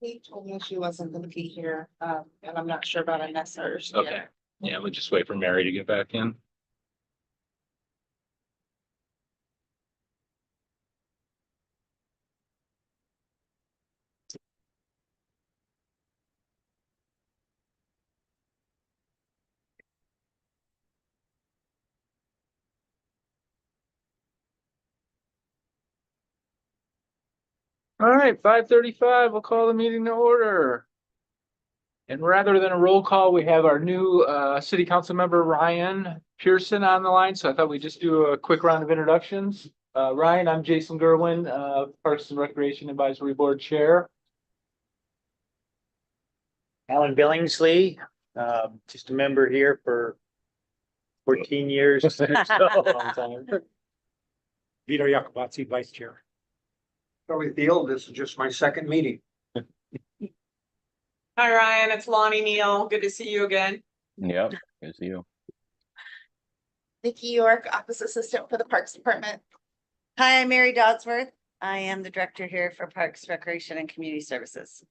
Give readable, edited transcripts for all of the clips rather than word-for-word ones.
He told me she wasn't gonna be here, and I'm not sure about Anessa or she. Okay, yeah, we'll just wait for Mary to get back in. All right, 5:35, we'll call the meeting to order. And rather than a roll call, we have our new city council member, Ryan Pearson, on the line. So I thought we'd just do a quick round of introductions. Ryan, I'm Jason Gerwin, Parks and Recreation Advisory Board Chair. Alan Billingsley, just a member here for 14 years. Vito Iacobazzi, Vice Chair. Joey Thiel, this is just my second meeting. Hi, Ryan, it's Lonnie Neal. Good to see you again. Yep, good to see you. Nikki York, Office Assistant for the Parks Department. Hi, I'm Mary Dodsworth. I am the director here for Parks, Recreation and Community Services.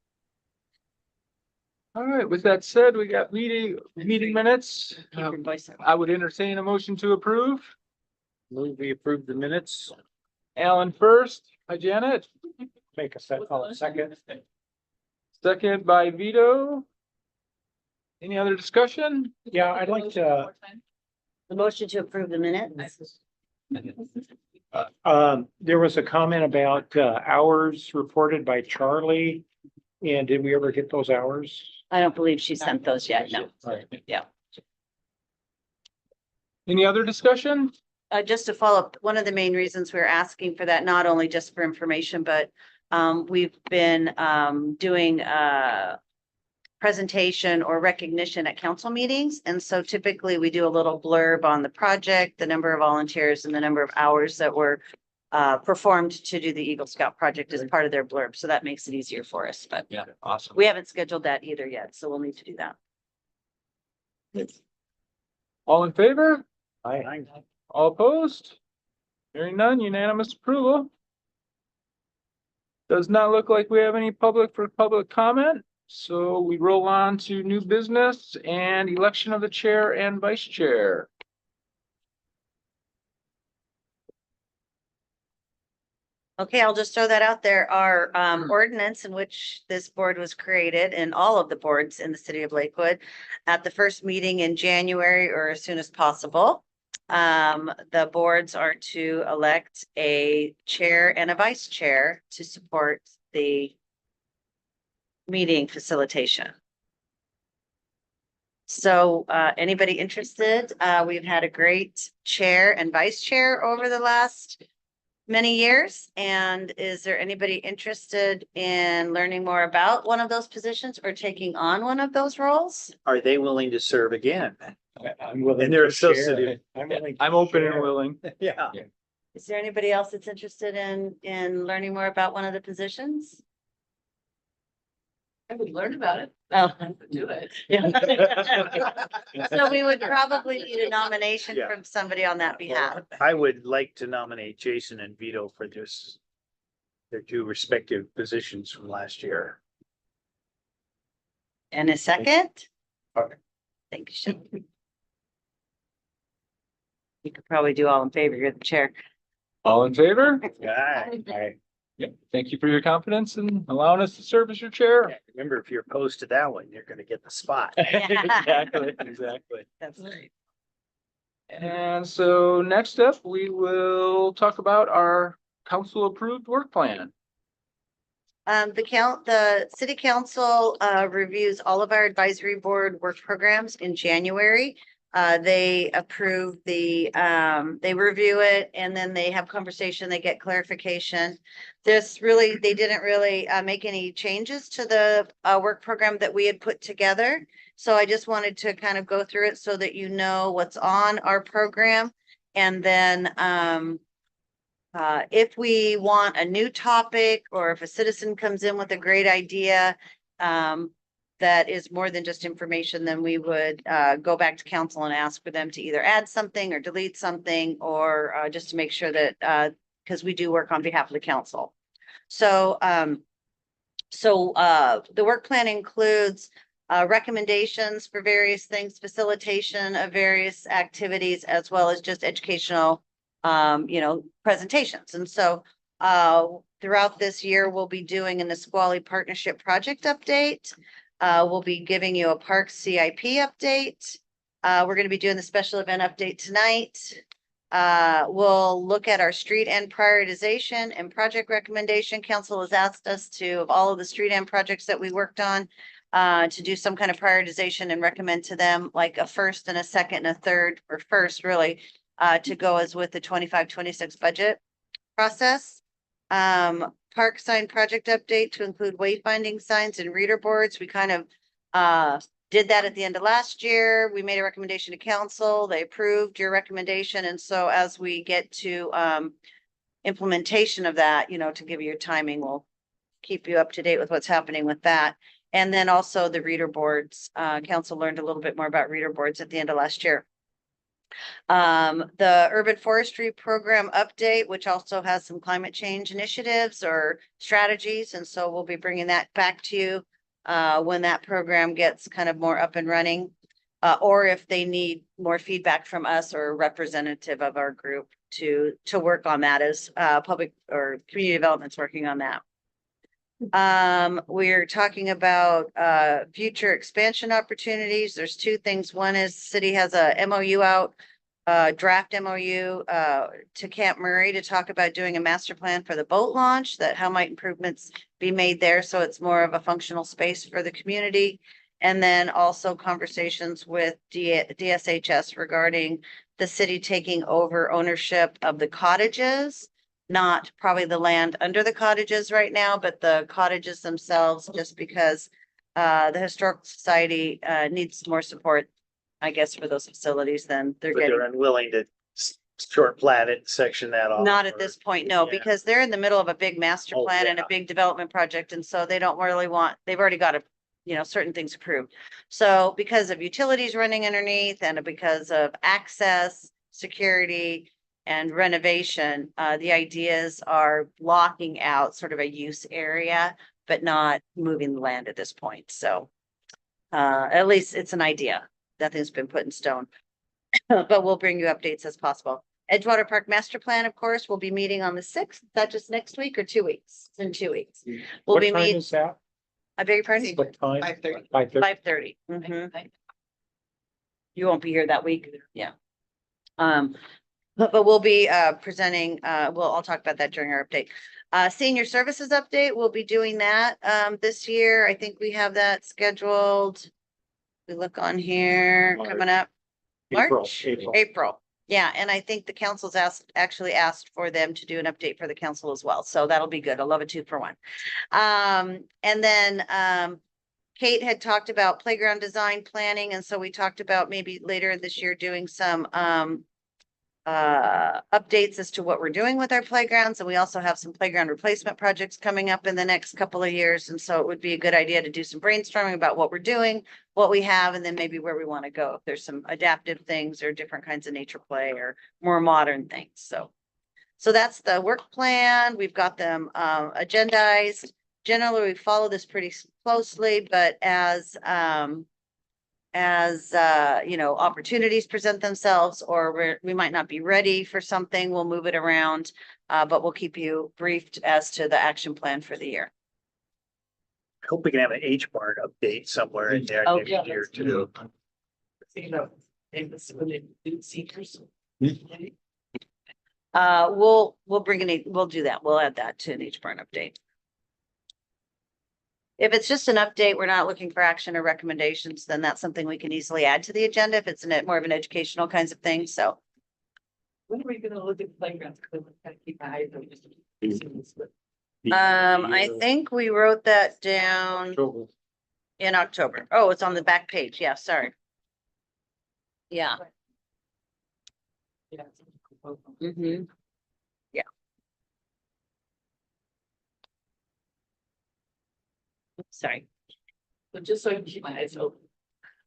All right, with that said, we got meeting minutes. Keep your voice up. I would entertain a motion to approve. Move we approve the minutes. Alan first, by Janet, Make a second. second by Vito. Any other discussion? Yeah, I'd like to, The motion to approve the minutes. there was a comment about hours reported by Charlie. And did we ever get those hours? I don't believe she sent those yet, no. Any other discussion? Just to follow up, one of the main reasons we're asking for that, not only just for information, but we've been doing presentation or recognition at council meetings. And so typically we do a little blurb on the project, the number of volunteers and the number of hours that were performed to do the Eagle Scout project as part of their blurb. So that makes it easier for us, but Yeah, awesome. we haven't scheduled that either yet. So we'll need to do that. All in favor? Aye. All opposed? Hearing none, unanimous approval. Does not look like we have any public comment, so we roll on to new business and election of the chair and vice chair. Okay, I'll just throw that out there. Our ordinance in which this board was created and all of the boards in the city of Lakewood at the first meeting in January or as soon as possible. The boards are to elect a chair and a vice chair to support the meeting facilitation. So anybody interested? We've had a great chair and vice chair over the last many years. And is there anybody interested in learning more about one of those positions or taking on one of those roles? Are they willing to serve again? I'm willing. And they're to share. associated. I'm open and share. willing. Yeah. Is there anybody else that's interested in learning more about one of the positions? I would learn about it. Oh, Do it. so we would probably need a nomination Yeah. from somebody on that behalf. I would like to nominate Jason and Vito for this, their two respective positions from last year. And a second? Okay. Thank you. Sean. You could probably do all in favor. You're the chair. All in favor? Aye. Yep. Thank you for your confidence in allowing us to serve as your chair. Remember, if you're opposed to that one, you're gonna get the spot. Exactly. That's right. And so next up, we will talk about our council approved work plan. The city council reviews all of our advisory board work programs in January. They approve they review it and then they have conversation, they get clarification. They didn't really make any changes to the work program that we had put together. So I just wanted to kind of go through it so that you know what's on our program. And then if we want a new topic or if a citizen comes in with a great idea, that is more than just information, then we would go back to council and ask for them to either add something or delete something or just to make sure that because we do work on behalf of the council. So So the work plan includes recommendations for various things, facilitation of various activities, as well as just educational, presentations. And so throughout this year, we'll be doing an Nisqually Partnership Project update. We'll be giving you a Parks CIP update. We're going to be doing the special event update tonight. We'll look at our street end prioritization and project recommendation. Council has asked us to, of all of the street end projects that we worked on, to do some kind of prioritization and recommend to them like a first and a second and a third, or first really, to go as with the 25-26 budget process. Park sign project update to include wayfinding signs and reader boards. We kind of did that at the end of last year. We made a recommendation to council. They approved your recommendation. And so as we get to implementation of that, to give you your timing, we'll keep you up to date with what's happening with that. And then also the reader boards. Council learned a little bit more about reader boards at the end of last year. The urban forestry program update, which also has some climate change initiatives or strategies. And so we'll be bringing that back to you when that program gets kind of more up and running, or if they need more feedback from us or a representative of our group to work on that as public or community development's working on that. We're talking about future expansion opportunities. There's two things. One is city has a MOU out, draft MOU to Camp Murray to talk about doing a master plan for the boat launch, that how might improvements be made there so it's more of a functional space for the community. And then also conversations with DSHS regarding the city taking over ownership of the cottages. Not probably the land under the cottages right now, but the cottages themselves, just because the Historical Society needs more support, I guess, for those facilities than they're But getting. they're unwilling to short plat it, section that off. Not at or- this point, no, Yeah. because they're in the middle of a big master Oh, plan and yeah. a big development project. And so they don't really want, they've already got certain things approved. So because of utilities running underneath and because of access, security, and renovation, the ideas are blocking out sort of a use area, but not moving the land at this point. So at least it's an idea. Nothing's been put in stone. But we'll bring you updates as possible. Edgewater Park Master Plan, of course, will be meeting on the 6th. Is that just next week or 2 weeks? It's in 2 weeks. We'll What be time meeting, is that? I beg your pardon? What time? 5:30. 5:30. 5:30. Mhm. You won't be here that week. Yeah. But we'll be presenting, I'll talk about that during our update. Senior services update, we'll be doing that this year. I think we have that scheduled. We look on here, coming up. April, March? April. April. Yeah, and I think the council's actually asked for them to do an update for the council as well. So that'll be good. I love a 2-for-1. And then Kate had talked about playground design planning. And so we talked about maybe later this year doing some updates as to what we're doing with our playgrounds. And we also have some playground replacement projects coming up in the next couple of years. And so it would be a good idea to do some brainstorming about what we're doing, what we have, and then maybe where we want to go. If there's some adaptive things or different kinds of nature play or more modern things. So that's the work plan. We've got them agendized. Generally, we follow this pretty closely, but as opportunities present themselves, or we might not be ready for something, we'll move it around. But we'll keep you briefed as to the action plan for the year. I hope we can have an H bar update somewhere in there Oh, next yeah, year that's too. Thinking of, it's really do seniors. We'll bring we'll do that. We'll add that to an H barn update. If it's just an update, we're not looking for action or recommendations, then that's something we can easily add to the agenda if it's more of an educational kinds of thing. So When are we gonna look at playgrounds? Because I'm kind of keep my eyes on just. I think we wrote that down in October. Oh, it's on the back page. Yeah, sorry. Yeah. Yeah. Mhm. Sorry. But just so I can keep my eyes open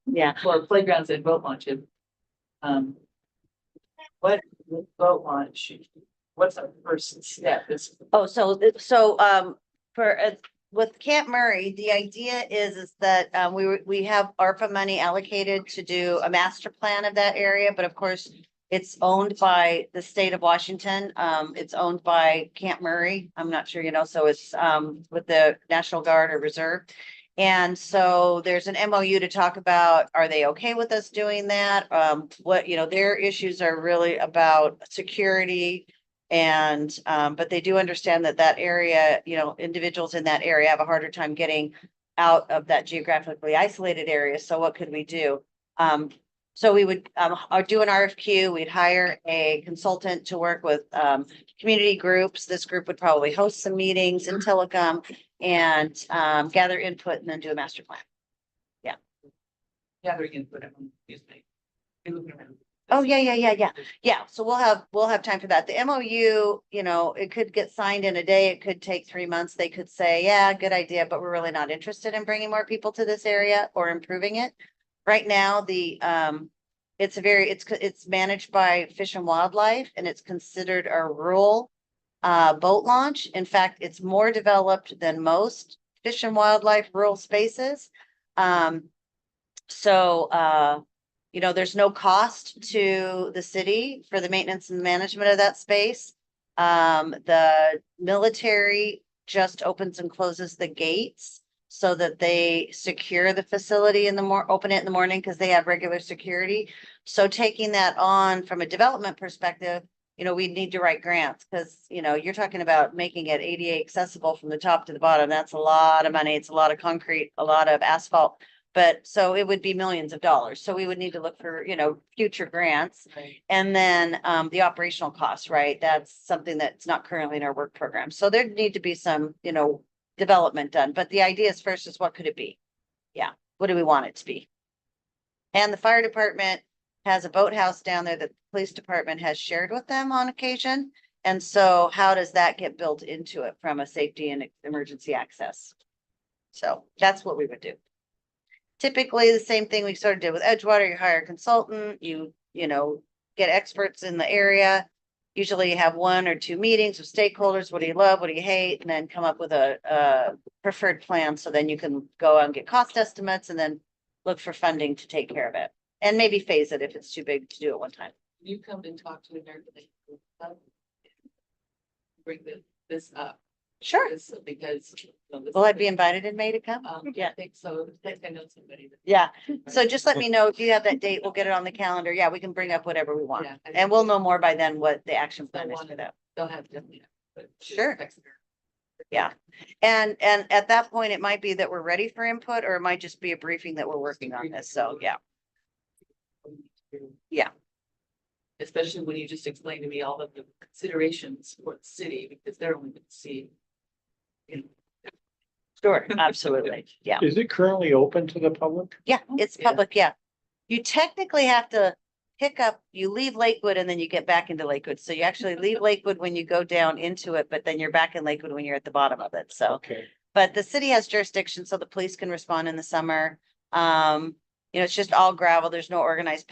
Yeah. for playgrounds and boat launches. What with boat launch, what's our first step? Is Oh, so for with Camp Murray, the idea is that we have ARPA money allocated to do a master plan of that area, but of course, it's owned by the state of Washington. It's owned by Camp Murray. I'm not sure, so it's with the National Guard or Reserve. And so there's an MOU to talk about, are they okay with us doing that? What, their issues are really about security. And, but they do understand that area, individuals in that area have a harder time getting out of that geographically isolated area. So what could we do? So we would do an RFQ. We'd hire a consultant to work with community groups. This group would probably host some meetings in Telecom and gather input and then do a master plan. Gathering input. Excuse me. Oh, yeah. Yeah, so we'll have time for that. The MOU, it could get signed in a day. It could take 3 months. They could say, yeah, good idea, but we're really not interested in bringing more people to this area or improving it. Right now, it's managed by Fish and Wildlife and it's considered a rural boat launch. In fact, it's more developed than most Fish and Wildlife rural spaces. There's no cost to the city for the maintenance and management of that space. The military just opens and closes the gates so that they secure the facility open it in the morning because they have regular security. So taking that on from a development perspective, we need to write grants because, you're talking about making it ADA accessible from the top to the bottom. That's a lot of money. It's a lot of concrete, a lot of asphalt. But so it would be millions of dollars. So we would need to look for, future grants. Right. And then the operational costs, right? That's something that's not currently in our work program. So there need to be some, development done. But the idea is first is what could it be? Yeah. What do we want it to be? And the fire department has a boathouse down there that the police department has shared with them on occasion. And so how does that get built into it from a safety and emergency access? So that's what we would do. Typically, the same thing we sort of did with Edgewater. You hire a consultant, you get experts in the area. Usually you have 1 or 2 meetings with stakeholders. What do you love? What do you hate? And then come up with a preferred plan. So then you can go out and get cost estimates and then look for funding to take care of it. And maybe phase it if it's too big to do at one time. You come and talk to American. Bring this up. Sure. Because. Will I be invited in May to come? Yeah. I think so. I think I know somebody. Yeah. So just let me know if you have that date. We'll get it on the calendar. Yeah, we can bring up whatever we want. Yeah, I And we'll know more by then what the action plan is for that. They'll have definitely. Sure. Yeah. And at that point, it might be that we're ready for input, or it might just be a briefing that we're working on this. So, yeah. Yeah. Especially when you just explained to me all of the considerations for the city, because they're only going to see. Sure, absolutely. Yeah. Is it currently open to the public? Yeah, it's Yeah. public. Yeah. You technically have to you leave Lakewood and then you get back into Lakewood. So you actually leave Lakewood when you go down into it, but then you're back in Lakewood when you're at the bottom of it. So, Okay. but the city has jurisdiction, so the police can respond in the summer. It's just all gravel. There's no organized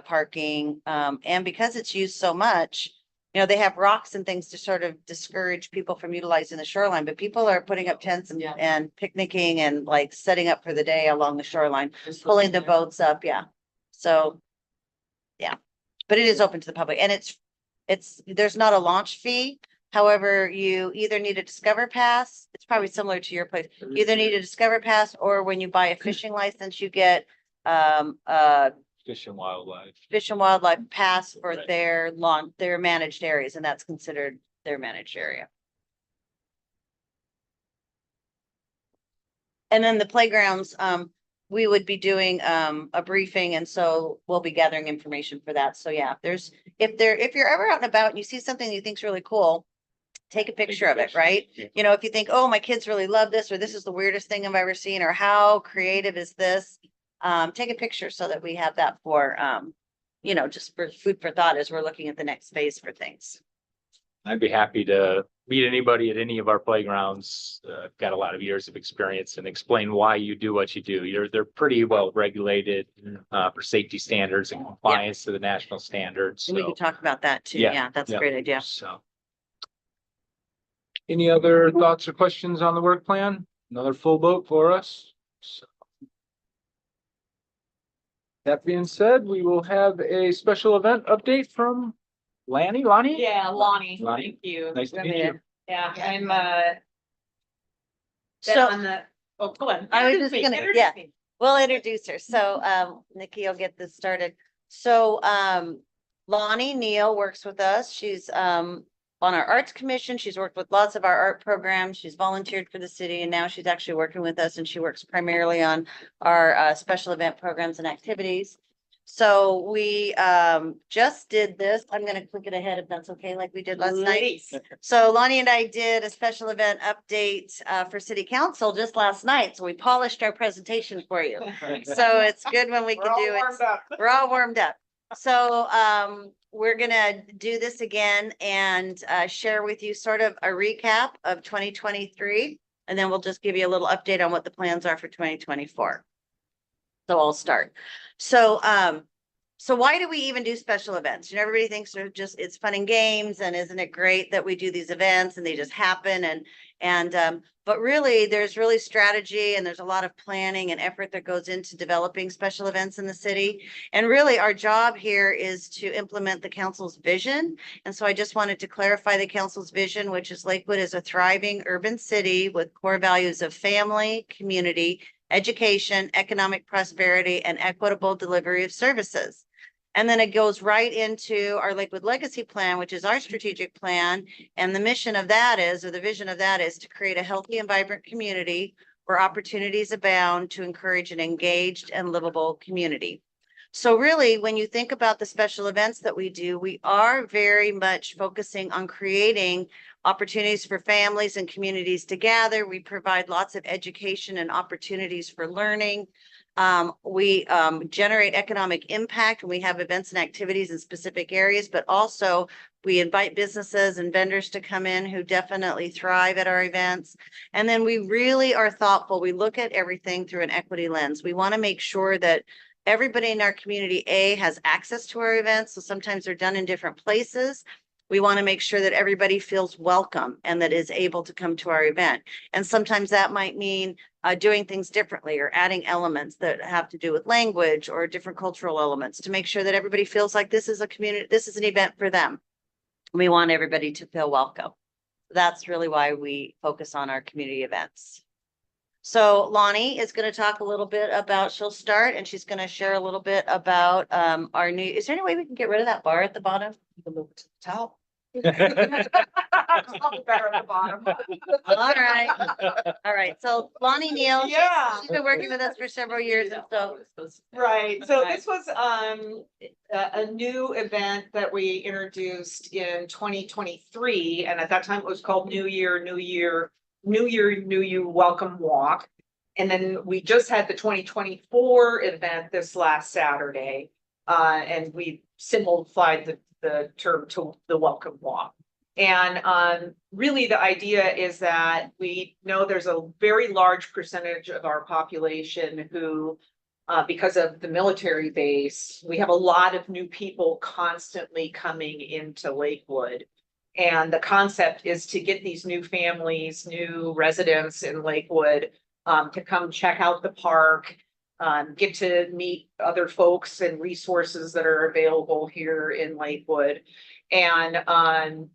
parking. And because it's used so much, they have rocks and things to sort of discourage people from utilizing the shoreline, but people are putting up tents Yeah. and picnicking and like setting up for the day along the shoreline, pulling the boats up. Yeah. So, yeah, but it is open to the public and there's not a launch fee. However, you either need a Discover Pass. It's probably similar to your place. You either need a Discover Pass or when you buy a fishing license, you get Fish and Wildlife. Fish and Wildlife Pass for Right. their managed areas, and that's considered their managed area. And then the playgrounds, we would be doing a briefing, and so we'll be gathering information for that. So yeah, if you're ever out and about and you see something you think's really cool, take a picture of it, right? Yeah. If you think, oh, my kids really love this, or this is the weirdest thing I've ever seen, or how creative is this? Take a picture so that we have that for, just for food for thought as we're looking at the next phase for things. I'd be happy to meet anybody at any of our playgrounds. I've got a lot of years of experience and explain why you do what you do. They're pretty well regulated for safety standards and compliance to the national standards. And we So, can talk about that too. Yeah, Yeah, that's a yeah. great idea. so. Any other thoughts or questions on the work plan? another full boat for us. So, that being said, we will have a special event update from Lonnie. Yeah, Lonnie, Lonnie. thank you. Nice to meet you. Yeah, I'm, So on the, oh, go on. I was Introduce just me, gonna- introduce yeah. me. we'll introduce her. So Nikki will get this started. So Lonnie Neal works with us. She's on our arts commission. She's worked with lots of our art programs. She's volunteered for the city and now she's actually working with us and she works primarily on our special event programs and activities. So we just did this. I'm gonna click it ahead if that's okay, like we did last night. Please. So Lonnie and I did a special event update for city council just last night. So we polished our presentation for you. So it's good when we We're can all do it. warmed up. We're all warmed up. So we're gonna do this again and share with you sort of a recap of 2023. And then we'll just give you a little update on what the plans are for 2024. So I'll start. So so why do we even do special events? You know, everybody thinks they're just, it's fun and games and isn't it great that we do these events and they just happen but really there's really strategy and there's a lot of planning and effort that goes into developing special events in the city. And really our job here is to implement the council's vision. And so I just wanted to clarify the council's vision, which is Lakewood is a thriving urban city with core values of family, community, education, economic prosperity, and equitable delivery of services. And then it goes right into our Lakewood Legacy Plan, which is our strategic plan. And the mission of that is, or the vision of that is to create a healthy and vibrant community where opportunities abound to encourage an engaged and livable community. So really, when you think about the special events that we do, we are very much focusing on creating opportunities for families and communities to gather. We provide lots of education and opportunities for learning. We generate economic impact and we have events and activities in specific areas, but also we invite businesses and vendors to come in who definitely thrive at our events. And then we really are thoughtful. We look at everything through an equity lens. We want to make sure that everybody in our community has access to our events. So sometimes they're done in different places. We want to make sure that everybody feels welcome and that is able to come to our event. And sometimes that might mean doing things differently or adding elements that have to do with language or different cultural elements to make sure that everybody feels like this is a community, this is an event for them. We want everybody to feel welcome. That's really why we focus on our community events. So Lonnie is going to talk a little bit about, she'll start and she's going to share a little bit about our new, is there any way we can get rid of that bar at the bottom? You can move it to the top. Better at the bottom. All right. So Lonnie Neal, Yeah. she's been working with us for several years. And so Right, so this was a new event that we introduced in 2023, and at that time it was called New Year, New You Welcome Walk. And then we just had the 2024 event this last Saturday, and we simplified the term to the Welcome Walk. And really the idea is that we know there's a very large percentage of our population who because of the military base, we have a lot of new people constantly coming into Lakewood. And the concept is to get these new families, new residents in Lakewood to come check out the park, get to meet other folks and resources that are available here in Lakewood. And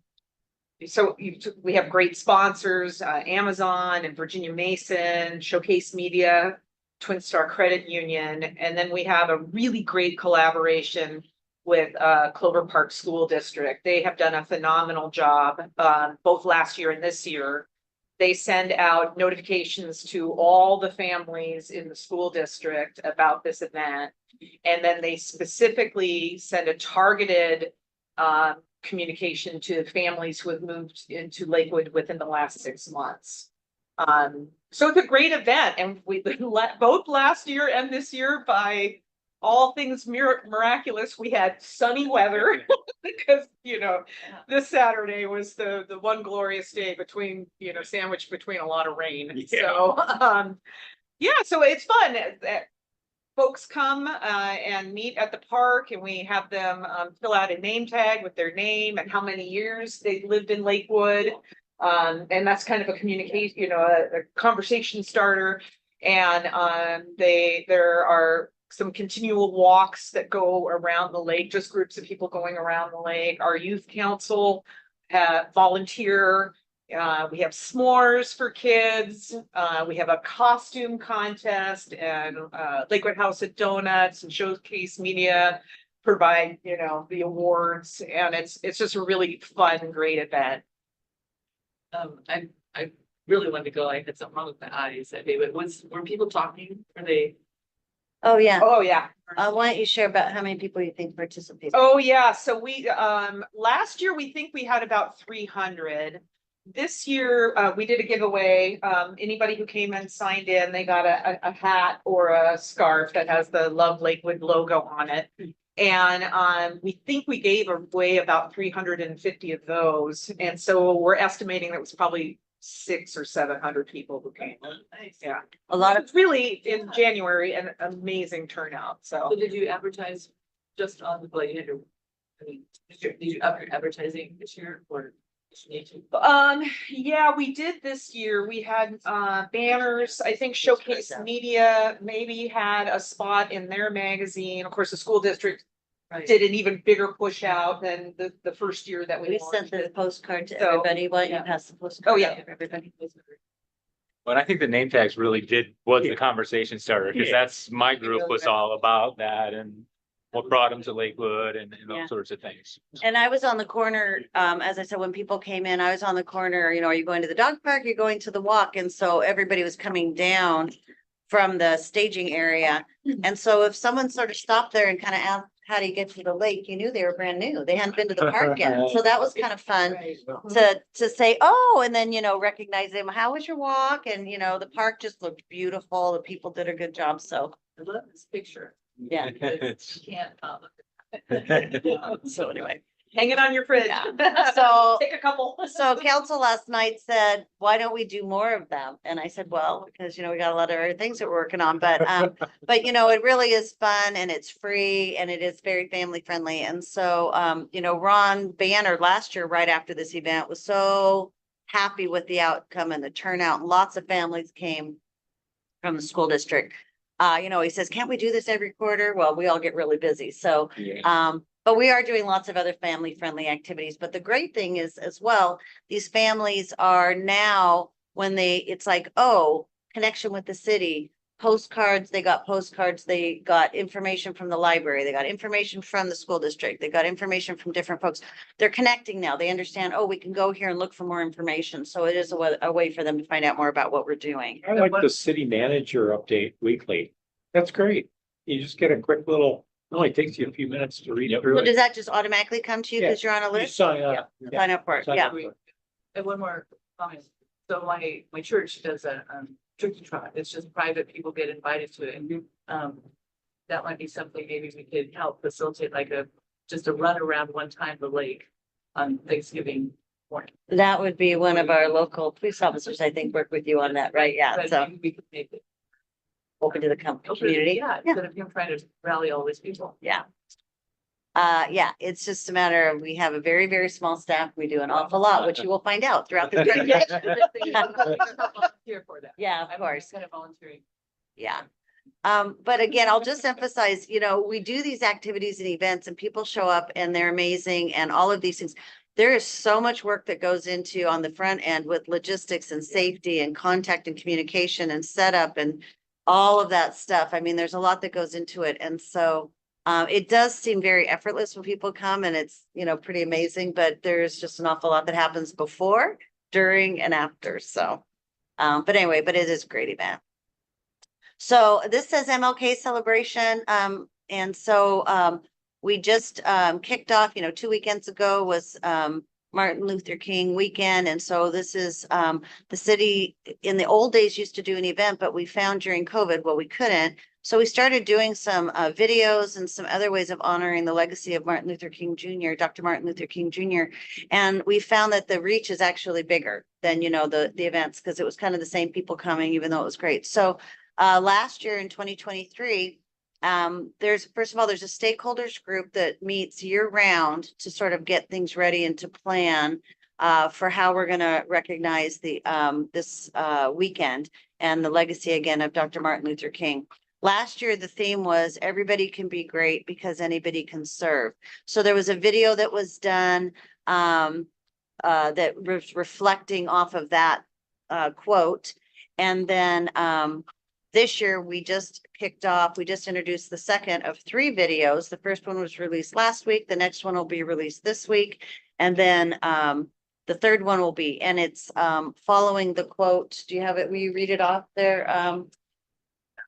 so we have great sponsors, Amazon and Virginia Mason, Showcase Media, Twin Star Credit Union, and then we have a really great collaboration with Clover Park School District. They have done a phenomenal job, both last year and this year. They send out notifications to all the families in the school district about this event. And then they specifically send a targeted communication to families who have moved into Lakewood within the last 6 months. So it's a great event, and we both last year and this year, by all things miraculous, we had sunny weather because, you know, this Saturday was the one glorious day between, you know, sandwiched between a lot of rain. Yeah. So, yeah, so it's fun. Folks come and meet at the park, and we have them fill out a name tag with their name and how many years they've lived in Lakewood. And that's kind of a communication, a conversation starter. And there are some continual walks that go around the lake, just groups of people going around the lake. Our youth council volunteer. We have s'mores for kids. We have a costume contest, and Lakewood House of Donuts and Showcase Media provide, the awards, and it's just a really fun, great event. I really wanted to go. I had something wrong with my eyes that day, but were people talking? Were they? Oh, yeah. Oh, yeah. Why don't you share about how many people you think participate? Oh, yeah. So we, last year, we think we had about 300. This year, we did a giveaway. Anybody who came and signed in, they got a hat or a scarf that has the Love Lakewood logo on it. And we think we gave away about 350 of those. And so we're estimating that was probably 600 or 700 people who came. Nice. Yeah. A lot of, It's really in January, an amazing turnout. So So did you advertise just on the, like, I mean, did you up your advertising this year or did you need to? yeah, we did this year. We had banners. I think Showcase Media maybe had a spot in their magazine. Of course, the school district Right. did an even bigger push out than the first year that we we sent launched the it. postcard to So, everybody. Why don't you yeah. pass the postcard? Oh, yeah. out to everybody. But I think the name tags really was the conversation starter, because Yeah. that's my group was all about that and what brought them to Lakewood and Yeah. those sorts of things. And I was on the corner, as I said, when people came in, I was on the corner, are you going to the dog park? You're going to the walk. And so everybody was coming down from the staging area. And so if someone sort of stopped there and kind of asked, how do you get to the lake? You knew they were brand new. They hadn't been to the park yet. So that was kind of fun Right. to say, oh, and then, recognize them. How was your walk? And, the park just looked beautiful. The people did a good job. So, I love this picture. yeah. It's- You can't, So anyway. Hang it on your fridge. Yeah. So- Take a couple. So council last night said, why don't we do more of them? And I said, well, because, we got a lot of other things that we're working on, but, it really is fun and it's free and it is very family friendly. And so, Ron Banner last year, right after this event, was so happy with the outcome and the turnout. Lots of families came from the school district. He says, can't we do this every quarter? Well, we all get really busy. So, but we are doing lots of other family friendly activities. But the great thing is as well, these families are now it's like, oh, connection with the city, postcards, they got information from the library, they got information from the school district, they got information from different folks. They're connecting now. They understand, oh, we can go here and look for more information. So it is a way for them to find out more about what we're doing. I like the city manager update weekly. That's great. You just get a quick little, it only takes you a few minutes to read through So it. does that just automatically come to you because you're on a You list? sign up. Sign up for it, Sign yeah. up for it. And one more comment. So my church does a turkey trot. It's just private, people get invited to it. And that might be something maybe we could help facilitate, like just a run around one time the lake on Thanksgiving morning. That would be one of our local police officers, I think, work with you on that, right? Yeah, But so maybe we could make it. open to the community. Yeah, instead of him trying to rally all these people. Yeah. Yeah, it's just a matter of, we have a very, very small staff. We do an awful lot, which you will find out throughout the. Here for that. Yeah, of I'm course. kind of volunteering. Yeah. But again, I'll just emphasize, we do these activities and events and people show up and they're amazing and all of these things. There is so much work that goes into on the front end with logistics and safety and contact and communication and setup and all of that stuff. I mean, there's a lot that goes into it. And so it does seem very effortless when people come and it's, pretty amazing, but there's just an awful lot that happens before, during and after. So, but anyway, but it is a great event. So this says MLK celebration. And so we just kicked off, 2 weekends ago was Martin Luther King weekend. And so this is the city in the old days used to do an event, but we found during COVID, well, we couldn't. So we started doing some videos and some other ways of honoring the legacy of Martin Luther King Jr., Dr. Martin Luther King Jr. And we found that the reach is actually bigger than, the events, because it was kind of the same people coming, even though it was great. So last year in 2023, there's a stakeholders group that meets year round to sort of get things ready and to plan. for how we're gonna recognize the, this, weekend and the legacy again of Dr. Martin Luther King. Last year, the theme was everybody can be great because anybody can serve. So there was a video that was done, that was reflecting off of that, quote. And then, this year, we just introduced the second of 3 videos. The first one was released last week. The next one will be released this week. And then, the third one will be, and it's, following the quote. Do you have it? Will you read it off there?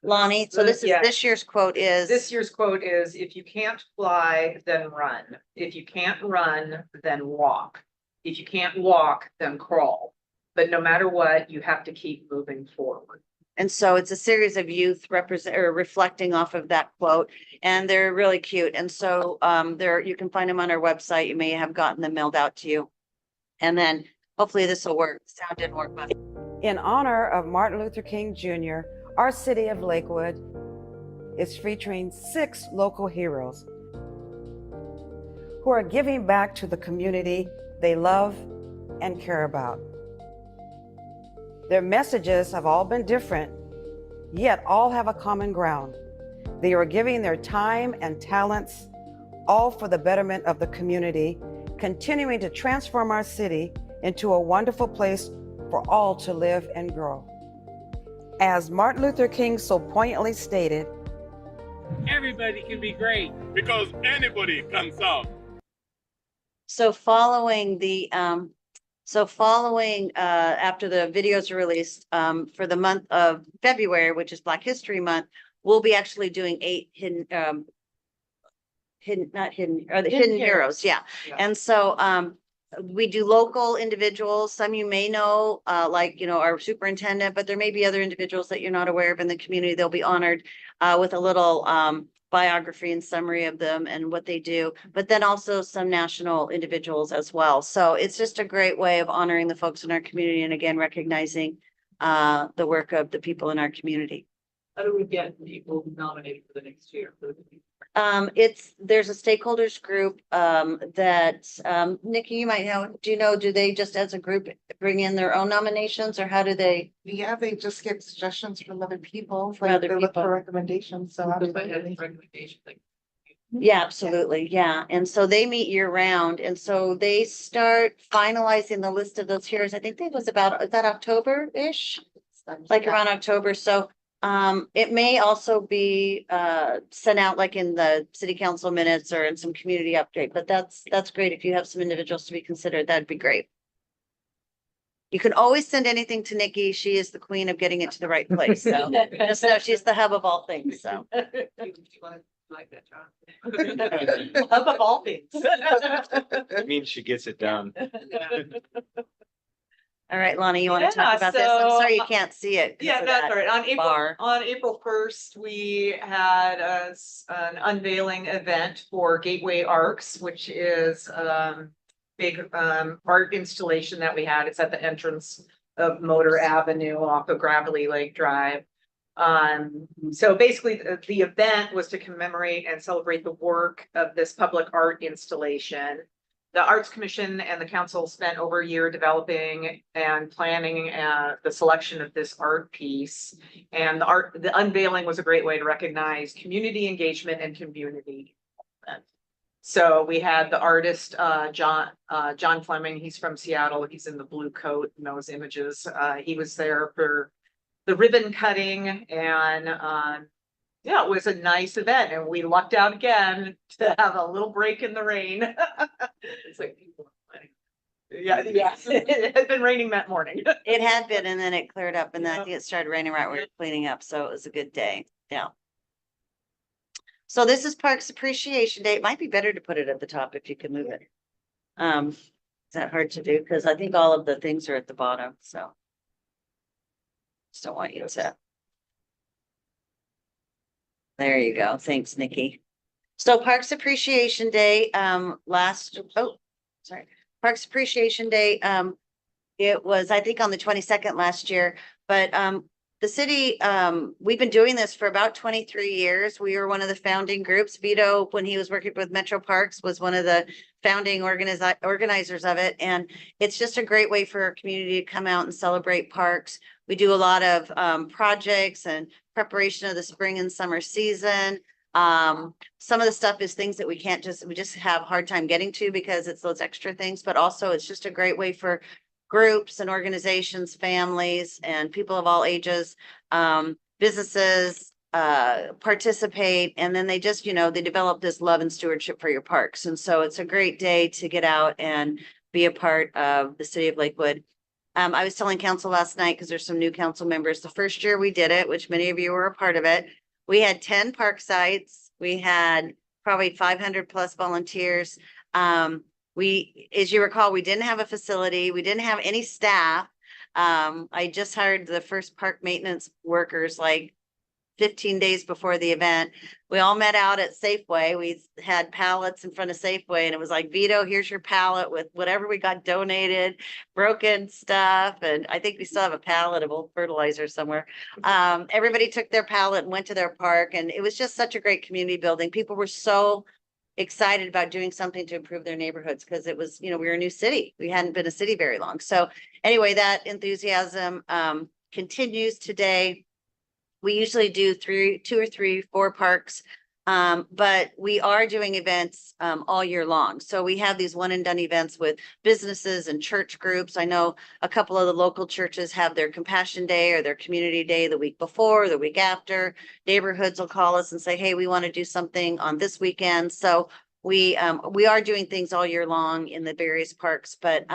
Lonnie, so Yeah. this year's quote is. This year's quote is, if you can't fly, then run. If you can't run, then walk. If you can't walk, then crawl. But no matter what, you have to keep moving forward. And so it's a series of youth reflecting off of that quote, and they're really cute. And so you can find them on our website. You may have gotten them mailed out to you. And then hopefully this will work. Sound didn't work, but In honor of Martin Luther King Jr., our city of Lakewood is featuring 6 local heroes who are giving back to the community they love and care about. Their messages have all been different, yet all have a common ground. They are giving their time and talents, all for the betterment of the community, continuing to transform our city into a wonderful place for all to live and grow. As Martin Luther King so poignantly stated, everybody can be great because anybody can serve. so following after the videos are released, for the month of February, which is Black History Month, we'll be actually doing 8 hidden heroes. Yeah. Yeah. And so, we do local individuals. Some you may know, like, our superintendent, but there may be other individuals that you're not aware of in the community. They'll be honored, with a little, biography and summary of them and what they do, but then also some national individuals as well. So it's just a great way of honoring the folks in our community and again, recognizing, the work of the people in our community. How do we get people nominated for the next year? There's a stakeholders group, that, Nikki, you might know, do they just as a group bring in their own nominations or how do they? Yeah, they just get suggestions from other people, From like other they look people. for recommendations, so. If I had any recommendations, like, Yeah, absolutely. Yeah. And so they meet year round. And so they start finalizing the list of those heroes. I think it was is that October-ish? Like around October. So it may also be sent out like in the city council minutes or in some community update, but that's great. If you have some individuals to be considered, that'd be great. You can always send anything to Nikki. She is the queen of getting it to the right place. So just know she's the hub of all things. So you wanna like that, John? Hub of all things. That means she gets it done. all right, Lonnie, you want to talk Yeah, about this? I'm so, sorry you can't see it. 'cause Yeah, of that's that all right. bar. On April 1st, we had an unveiling event for Gateway Arcs, which is big art installation that we had. It's at the entrance of Motor Avenue off of Gravelly Lake Drive. So basically the event was to commemorate and celebrate the work of this public art installation. The Arts Commission and the council spent over a year developing and planning the selection of this art piece. And the unveiling was a great way to recognize community engagement and community development. So we had the artist, John Fleming, he's from Seattle, he's in the blue coat in those images. He was there for the ribbon cutting and yeah, it was a nice event and we lucked out again to have a little break in the rain. It's like people are planning. Yeah, it had been raining that morning. It had been, and then it cleared up, and then I Yeah. think it started raining right where we were cleaning up, so it was a good day, yeah. So this is Parks Appreciation Day. It might be better to put it at the top if you can move it. Is that hard to do? Because I think all of the things are at the bottom, so. Just don't want you to. There you go. Thanks, Nikki. So Parks Appreciation Day, Parks Appreciation Day, it was, I think, on the 22nd last year, but the city, we've been doing this for about 23 years. We were one of the founding groups. Vito, when he was working with Metro Parks, was one of the founding organizers of it. And it's just a great way for our community to come out and celebrate parks. We do a lot of projects and preparation of the spring and summer season. Some of the stuff is things that we just have a hard time getting to because it's those extra things, but also it's just a great way for groups and organizations, families, and people of all ages, businesses, participate. And then they just, they develop this love and stewardship for your parks. And so it's a great day to get out and be a part of the city of Lakewood. I was telling council last night, because there's some new council members, the first year we did it, which many of you were a part of it, we had 10 park sites. We had probably 500 plus volunteers. As you recall, we didn't have a facility. We didn't have any staff. I just hired the first park maintenance workers like 15 days before the event. We all met out at Safeway. We had pallets in front of Safeway and it was like, Vito, here's your pallet with whatever we got donated, broken stuff. And I think we still have a pallet of old fertilizer somewhere. Everybody took their pallet and went to their park. And it was just such a great community building. People were so excited about doing something to improve their neighborhoods because it was, we were a new city. We hadn't been a city very long. So anyway, that enthusiasm continues today. We usually do 2 or 3, 4 parks, but we are doing events all year long. So we have these one and done events with businesses and church groups. I know a couple of the local churches have their Compassion Day or their Community Day the week before, the week after. Neighborhoods will call us and say, hey, we want to do something on this weekend. So we are doing things all year long in the various parks, but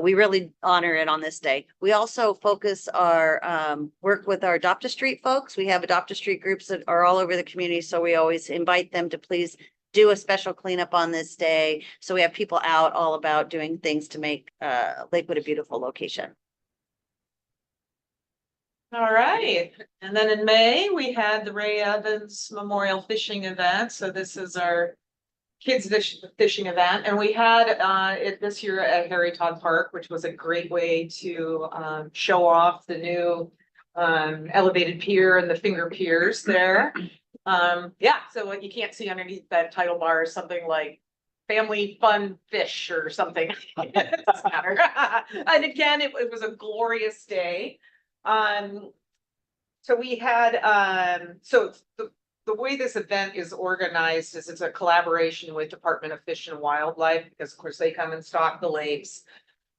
we really honor it on this day. We also focus our work with our Adopt a Street folks. We have Adopt a Street groups that are all over the community. So we always invite them to please do a special cleanup on this day. So we have people out all about doing things to make Lakewood a beautiful location. All right. And then in May, we had the Ray Evans Memorial Fishing Event. So this is our kids fishing event, and we had it this year at Harry Todd Park, which was a great way to show off the new elevated pier and the finger piers there. Yeah, so what you can't see underneath that title bar is something like family fun fish or something. It doesn't matter. And again, it was a glorious day. So we had the way this event is organized is it's a collaboration with Department of Fish and Wildlife, because of course they come and stock the lakes.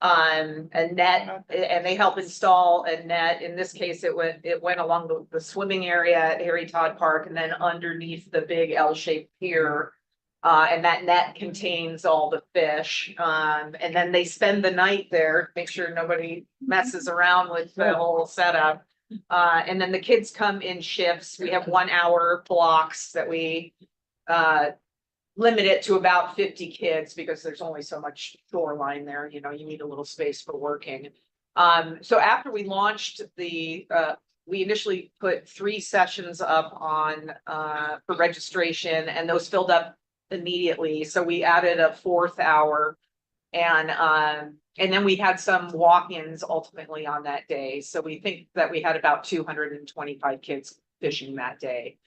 A net, and they help install a net. In this case, it went along the swimming area at Harry Todd Park and then underneath the big L-shaped pier. And that net contains all the fish. And then they spend the night there, make sure nobody messes around with the whole setup. And then the kids come in shifts. We have 1 hour blocks that we limit it to about 50 kids because there's only so much shoreline there. You need a little space for working. So after we launched we initially put 3 sessions up on for registration, and those filled up immediately. So we added a 4th hour, and then we had some walk-ins ultimately on that day. So we think that we had about 225 kids fishing that day.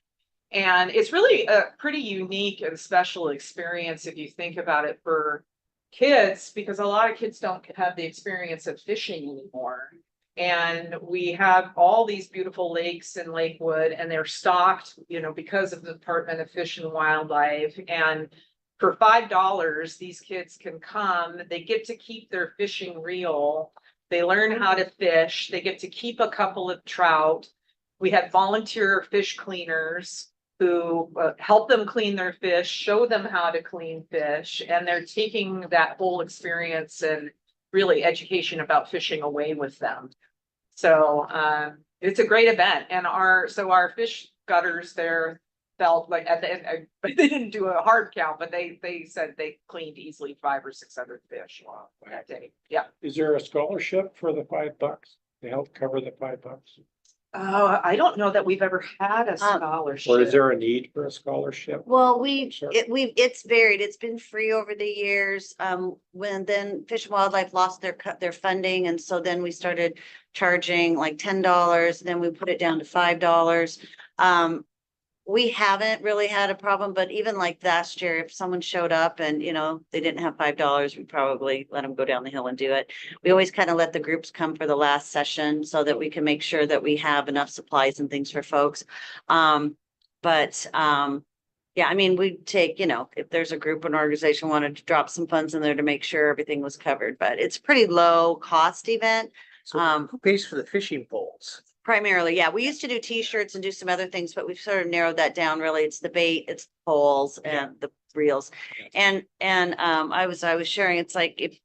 And it's really a pretty unique and special experience if you think about it for kids, because a lot of kids don't have the experience of fishing anymore. And we have all these beautiful lakes in Lakewood, and they're stocked, because of the Department of Fish and Wildlife. And for $5, these kids can come, they get to keep their fishing reel. They learn how to fish. They get to keep a couple of trout. We have volunteer fish cleaners who help them clean their fish, show them how to clean fish, and they're taking that whole experience and really education about fishing away with them. So it's a great event. And our fish gutters there felt like at the end, they didn't do a hard count, but they said they cleaned easily 500 or 600 fish that day. Yeah. Is there a scholarship for the $5 to help cover the $5? I don't know that we've ever had a scholarship. Or is there a need for a scholarship? Well, Sure. it's varied. It's been free over the years. When then Fish and Wildlife lost their funding, and so then we started charging like $10, then we put it down to $5. We haven't really had a problem, but even like last year, if someone showed up and, they didn't have $5, we probably let them go down the hill and do it. We always kind of let the groups come for the last session so that we can make sure that we have enough supplies and things for folks. Yeah, I mean, we take, if there's a group, an organization wanted to drop some funds in there to make sure everything was covered, but it's a pretty low cost event. So who pays for the fishing poles? Primarily, yeah. We used to do T-shirts and do some other things, but we've sort of narrowed that down. Really, it's the bait, it's poles and the reels. And I was sharing, it's like if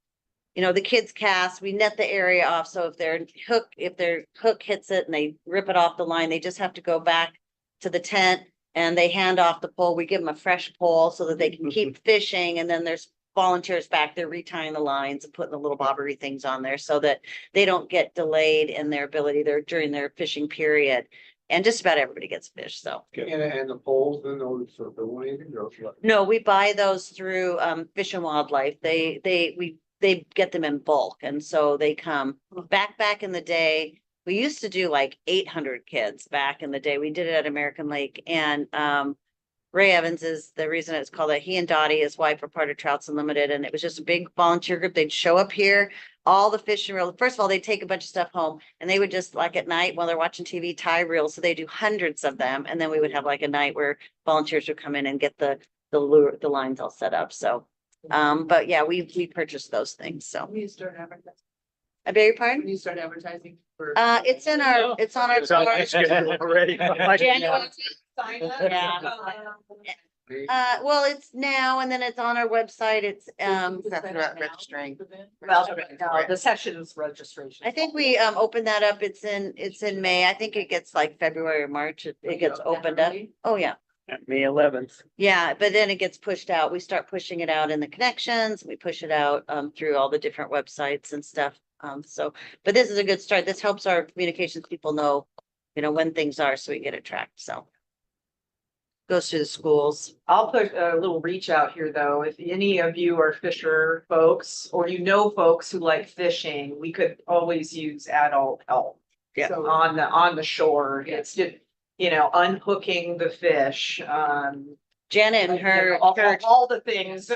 the kids cast, we net the area off. So if their hook hits it and they rip it off the line, they just have to go back to the tent and they hand off the pole. We give them a fresh pole so that they can keep fishing. And then there's volunteers back there retying the lines and putting the little bobbery things on there so that they don't get delayed in their ability there during their fishing period. And just about everybody gets fish, so. And the poles, then those are donated or what? No, we buy those through Fish and Wildlife. They get them in bulk, and so they come back in the day. We used to do like 800 kids back in the day. We did it at American Lake, and Ray Evans is the reason it's called that. He and Dottie, his wife, were part of Trouts Unlimited, and it was just a big volunteer group. They'd show up here, all the fishing reels. First of all, they'd take a bunch of stuff home, and they would just like at night while they're watching TV, tie reels. So they do hundreds of them, and then we would have like a night where volunteers would come in and get the lines all set up. So, but yeah, we purchased those things. So When you start advertising, I beg your pardon. when you start advertising for. It's on our It's on my schedule already. January. Sign up. Yeah. Well, it's now, and then it's on our website. It's registering. Well, no, the session's registration. I think we opened that up. It's in May. I think it gets like February or March. It gets opened up. Oh, yeah. May 11th. Yeah, but then it gets pushed out. We start pushing it out in the connections. We push it out through all the different websites and stuff. But this is a good start. This helps our communications people know, when things are, so we get it tracked. So goes to the schools. I'll put a little reach out here, though. If any of you are fisher folks or folks who like fishing, we could always use adult help. Yeah. So on the shore, it's just, unhooking the fish, Janet and her all church. the things,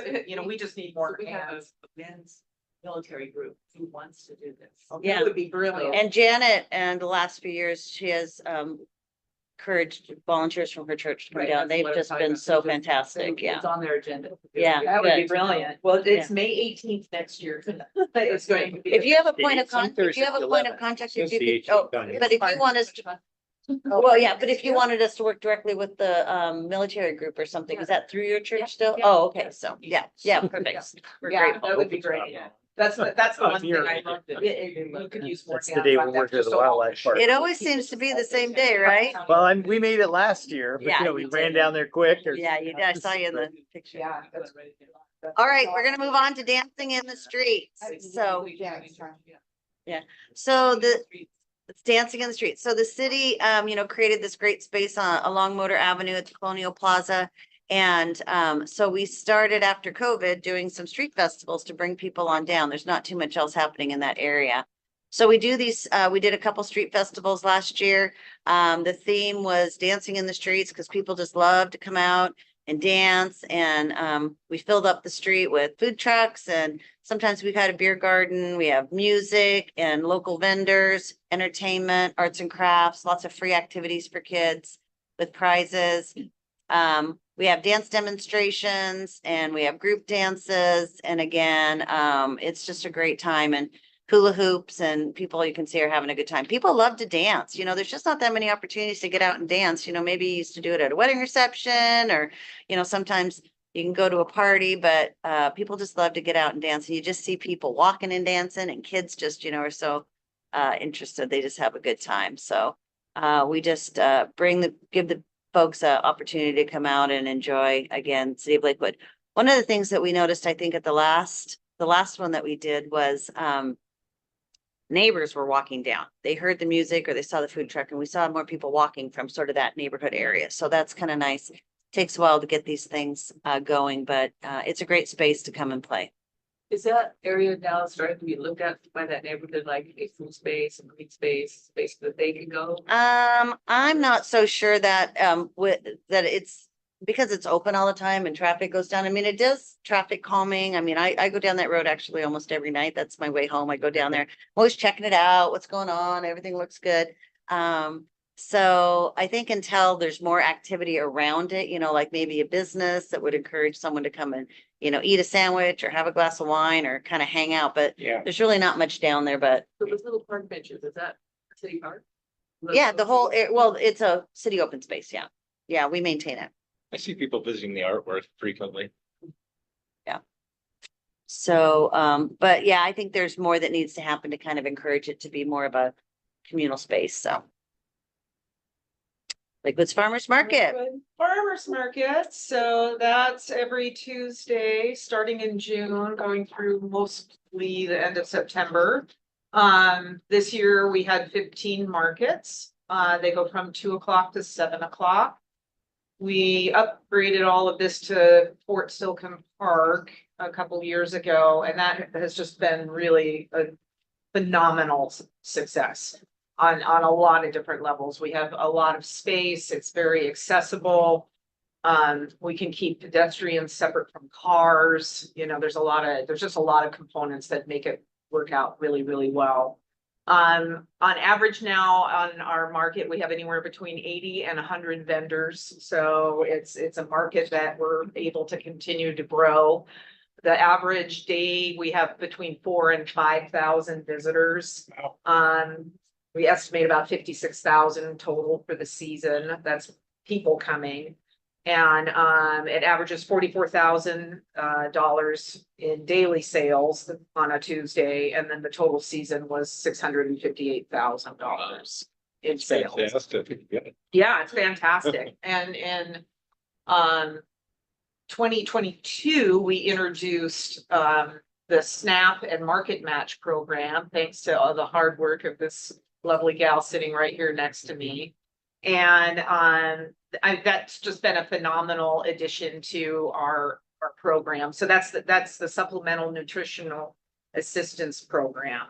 we just need more We have hands. a men's military group who wants to do this. Yeah. That would be brilliant. And Janet, and the last few years, she has encouraged volunteers from her church to come Right, down. that's They've what I'm just talking been about. so Just- fantastic. Yeah. It's on their agenda. Yeah. That would be good. brilliant. Well, it's May 18th next year. It's going to be. If you have a point of The contact, 18th or if you have a the point of 11th? contact, Since if the you could, 18th done. but if you want us to, well, yeah, but if you wanted us to work directly with the military group or something, is that through your Yeah, church still? yeah. Oh, okay, so, yeah, perfect. We're Yeah, grateful. that would be great. Yeah. That's the Oh, one thing you're- I loved. You could use more. That's the hands day on we that, went to just the so all wildlife fish- park. It always seems to be the same day, right? Well, and we made it last year, but Yeah, we you ran did. down there quick. Yeah, you did. I saw you in the picture. Yeah. that's- All right, we're gonna move on to dancing in the streets. So, so it's dancing in the streets. So the city, created this great space along Motor Avenue at the Colonial Plaza. And so we started after COVID doing some street festivals to bring people on down. There's not too much else happening in that area. So we do these, we did a couple street festivals last year. The theme was dancing in the streets because people just love to come out and dance. And we filled up the street with food trucks, and sometimes we've had a beer garden. We have music and local vendors, entertainment, arts and crafts, lots of free activities for kids with prizes. We have dance demonstrations and we have group dances. And again, it's just a great time, and hula hoops, and people you can see are having a good time. People love to dance. There's just not that many opportunities to get out and dance. Maybe you used to do it at a wedding reception, or, sometimes you can go to a party, but people just love to get out and dance. And you just see people walking and dancing, and kids just, are so interested. They just have a good time. So we just give the folks an opportunity to come out and enjoy, again, City of Lakewood. One of the things that we noticed, I think, at the last one that we did was neighbors were walking down. They heard the music or they saw the food truck, and we saw more people walking from sort of that neighborhood area. So that's kind of nice. Takes a while to get these things going, but it's a great space to come and play. Is that area now starting to be looked at by that neighborhood, like a food space and green space that they can go? I'm not so sure that that it's because it's open all the time and traffic goes down. I mean, it does traffic calming. I mean, I go down that road actually almost every night. That's my way home. I go down there, I'm always checking it out, what's going on, everything looks good. So I think until there's more activity around it, like maybe a business that would encourage someone to come and, eat a sandwich or have a glass of wine or kind of hang out, but Yeah. there's really not much down there, but So those little park benches, is that city park? yeah, the whole, well, it's a city open space. Yeah. Yeah, we maintain it. I see people visiting the artwork frequently. So, but yeah, I think there's more that needs to happen to kind of encourage it to be more of a communal space, so. Lakewood's Farmers Market. Farmers Market, so that's every Tuesday, starting in June, going through mostly the end of September. This year we had 15 markets. They go from 2 o'clock to 7 o'clock. We upgraded all of this to Fort Silcom Park a couple years ago, and that has just been really a phenomenal success on a lot of different levels. We have a lot of space. It's very accessible. We can keep pedestrians separate from cars. There's just a lot of components that make it work out really, really well. On average now on our market, we have anywhere between 80 and 100 vendors. So it's a market that we're able to continue to grow. The average day, we have between 4,000 and 5,000 visitors. We estimate about 56,000 total for the season. That's people coming. And it averages $44,000 in daily sales on a Tuesday, and then the total season was $658,000 in sales. Fantastic. Yeah. Yeah, it's fantastic. And in 2022, we introduced the SNAP and Market Match program, thanks to all the hard work of this lovely gal sitting right here next to me. And that's just been a phenomenal addition to our program. So that's the supplemental nutritional assistance program.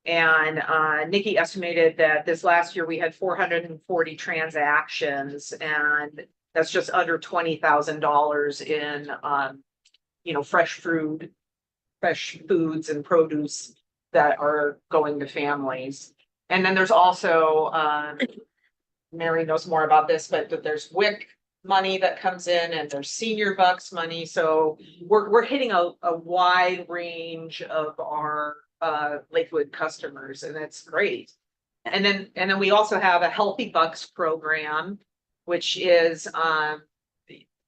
And Nikki estimated that this last year we had 440 transactions, and that's just under $20,000 in fresh foods and produce that are going to families. And then there's also Mary knows more about this, but there's WIC money that comes in, and there's senior bucks money. So we're hitting a wide range of our Lakewood customers, and that's great. And then we also have a Healthy Bucks program, which is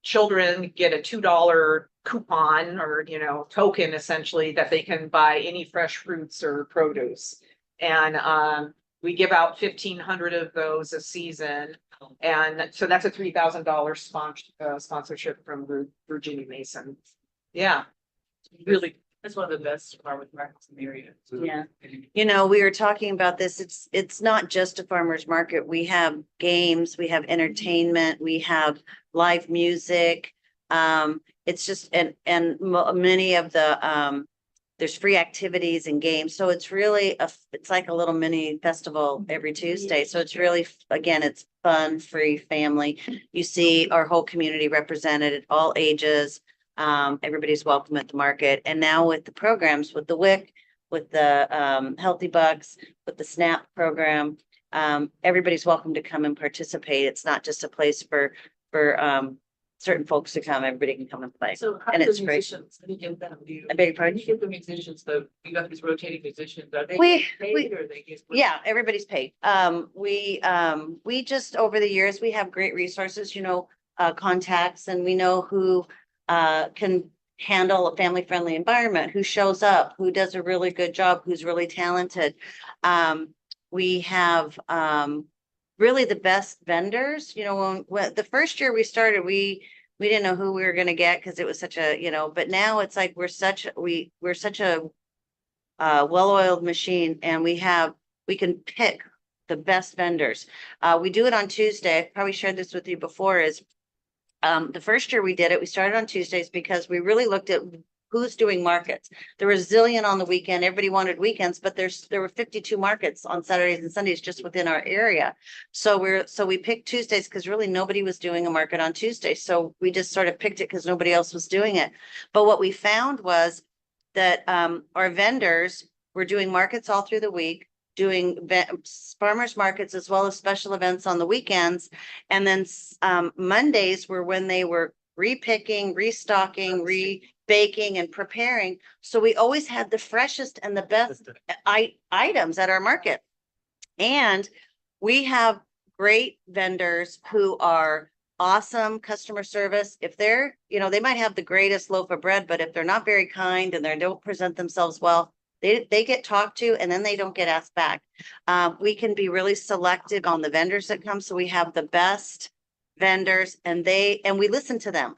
children get a $2 coupon or token essentially that they can buy any fresh fruits or produce. And we give out 1,500 of those a season. And so that's a $3,000 sponsorship from Virginia Mason. Yeah. Really. That's one of the best farmers markets in the area. Yeah. We were talking about this. It's not just a farmer's market. We have games, we have entertainment, we have live music. It's just, and many of the, there's free activities and games. So it's really it's like a little mini festival every Tuesday. So it's really, again, it's fun, free, family. You see our whole community represented at all ages. Everybody's welcome at the market. And now with the programs, with the WIC, with the Healthy Bucks, with the SNAP program, everybody's welcome to come and participate. It's not just a place for certain folks to come. Everybody can come and play. So how And do it's the great. musicians, how do you give them? I beg your How do pardon? you give the musicians, you got these rotating musicians, are they We- paid or they get? Yeah, everybody's paid. We just, over the years, we have great resources, contacts, and we know who can handle a family-friendly environment, who shows up, who does a really good job, who's really talented. We have really the best vendors. When the first year we started, we didn't know who we were going to get because it was such a, but now it's like we're such a well-oiled machine, and we can pick the best vendors. We do it on Tuesday. I probably shared this with you before, is the first year we did it, we started on Tuesdays because we really looked at who's doing markets. There were a zillion on the weekend. Everybody wanted weekends, but there were 52 markets on Saturdays and Sundays just within our area. So we picked Tuesdays because really nobody was doing a market on Tuesday. So we just sort of picked it because nobody else was doing it. But what we found was that our vendors were doing markets all through the week, doing farmers markets as well as special events on the weekends. And then Mondays were when they were repicking, restocking, baking and preparing. So we always had the freshest and the best items at our market. And we have great vendors who are awesome customer service. If they're, they might have the greatest loaf of bread, but if they're not very kind and they don't present themselves well, they get talked to and then they don't get asked back. We can be really selective on the vendors that come. So we have the best vendors and we listen to them.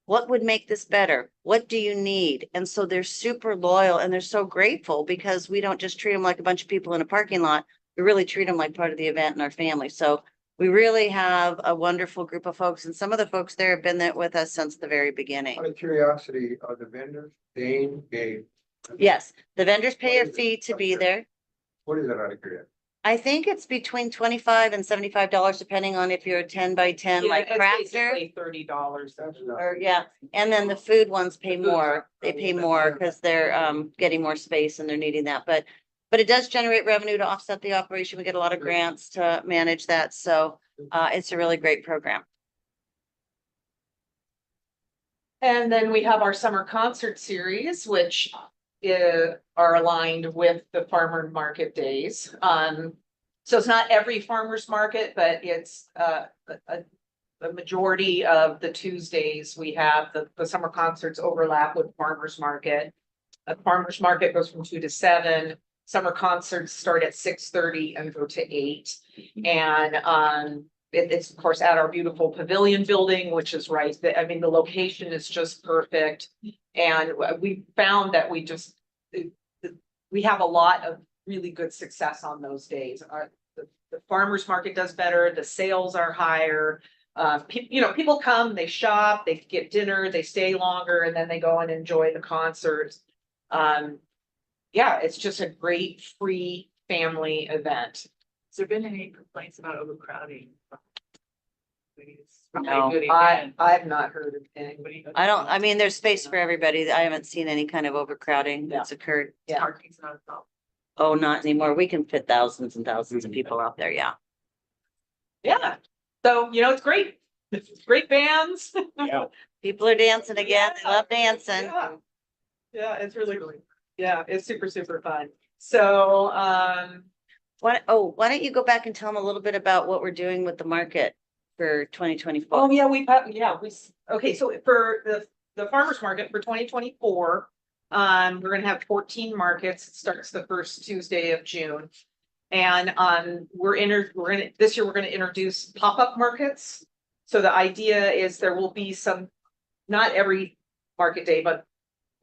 What would make this better? What do you need? And so they're super loyal and they're so grateful because we don't just treat them like a bunch of people in a parking lot. We really treat them like part of the event and our family. So we really have a wonderful group of folks, and some of the folks there have been there with us since the very beginning. Out of curiosity, are the vendors paying a, Yes, the vendors pay a fee to be there. what is that out of curiosity? I think it's between $25 and $75, depending on if you're a 10 by 10 like Crafter. $30. Or yeah, and then the food ones pay more. They pay more because they're getting more space and they're needing that. But it does generate revenue to offset the operation. We get a lot of grants to manage that. So it's a really great program. And then we have our summer concert series, which are aligned with the farmer market days. So it's not every farmer's market, but it's the majority of the Tuesdays we have the summer concerts overlap with farmer's market. A farmer's market goes from 2 to 7. Summer concerts start at 6:30 and go to 8. And it's of course at our beautiful pavilion building, which is right. The location is just perfect. And we found that we have a lot of really good success on those days. The farmer's market does better, the sales are higher. People come, they shop, they get dinner, they stay longer, and then they go and enjoy the concerts. It's just a great free family event. Has there been any complaints about overcrowding? No, I've not heard of anybody. There's space for everybody. I haven't seen any kind of overcrowding that's occurred. Yeah. Parking's not a problem. Oh, not anymore. We can fit thousands and thousands of people out there. Yeah. Yeah. So, it's great. It's great bands. Yeah. People are dancing again. They love dancing. Yeah, it's really, it's super, super fun. So, Why don't you go back and tell them a little bit about what we're doing with the market for 2024? oh yeah, okay, so for the farmer's market for 2024, we're gonna have 14 markets. It starts the first Tuesday of June. And this year we're gonna introduce pop-up markets. So the idea is there will be not every market day, but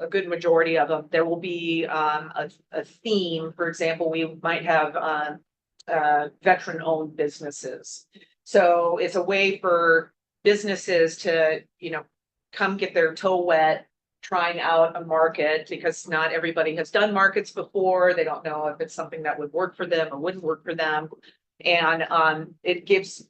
a good majority of them, there will be a theme. For example, we might have veteran-owned businesses. So it's a way for businesses to, come get their toe wet, trying out a market, because not everybody has done markets before. They don't know if it's something that would work for them or wouldn't work for them. And it gives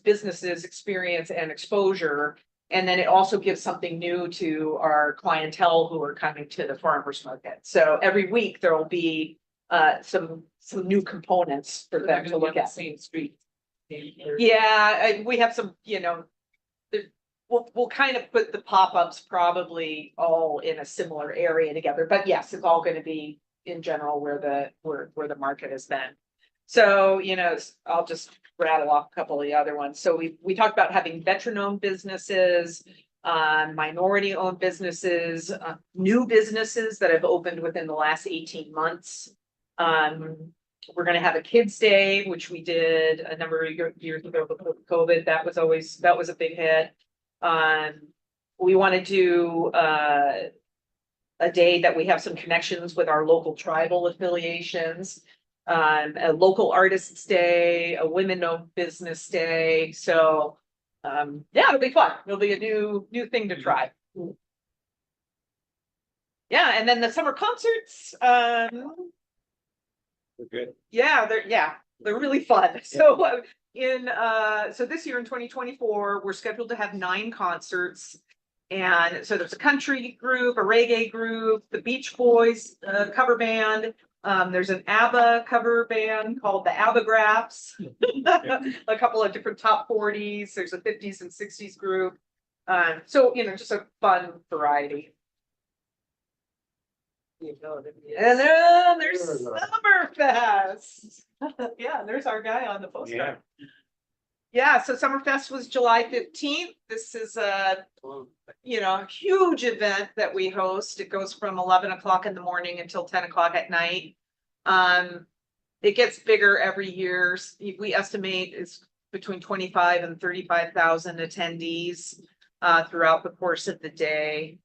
businesses experience and exposure. And then it also gives something new to our clientele who are coming to the farmers market. So every week there will be some new components for them to look at. Same street. Yeah, we have some, we'll kind of put the pop-ups probably all in a similar area together, but yes, it's all going to be in general where the market has been. So, I'll just rattle off a couple of the other ones. So we talked about having veteran-owned businesses, minority-owned businesses, new businesses that have opened within the last 18 months. We're going to have a kids' day, which we did a number of years ago before COVID. That was a big hit. We want to do a day that we have some connections with our local tribal affiliations. A local artists day, a women-owned business day, so, yeah, it'll be fun. It'll be a new thing to try. Yeah, and then the summer concerts, We're good. yeah, they're really fun. So so this year in 2024, we're scheduled to have 9 concerts. And so there's a country group, a reggae group, the Beach Boys cover band. There's an ABBA cover band called the ABBA-Graphs. A couple of different top 40s. There's a 50s and 60s group. So just a fun variety. And then there's Summerfest. Yeah, there's our guy on the postcard. Yeah, so Summerfest was July 15th. This is a huge event that we host. It goes from 11 o'clock in the morning until 10 o'clock at night. It gets bigger every year. We estimate it's between 25 and 35,000 attendees throughout the course of the day.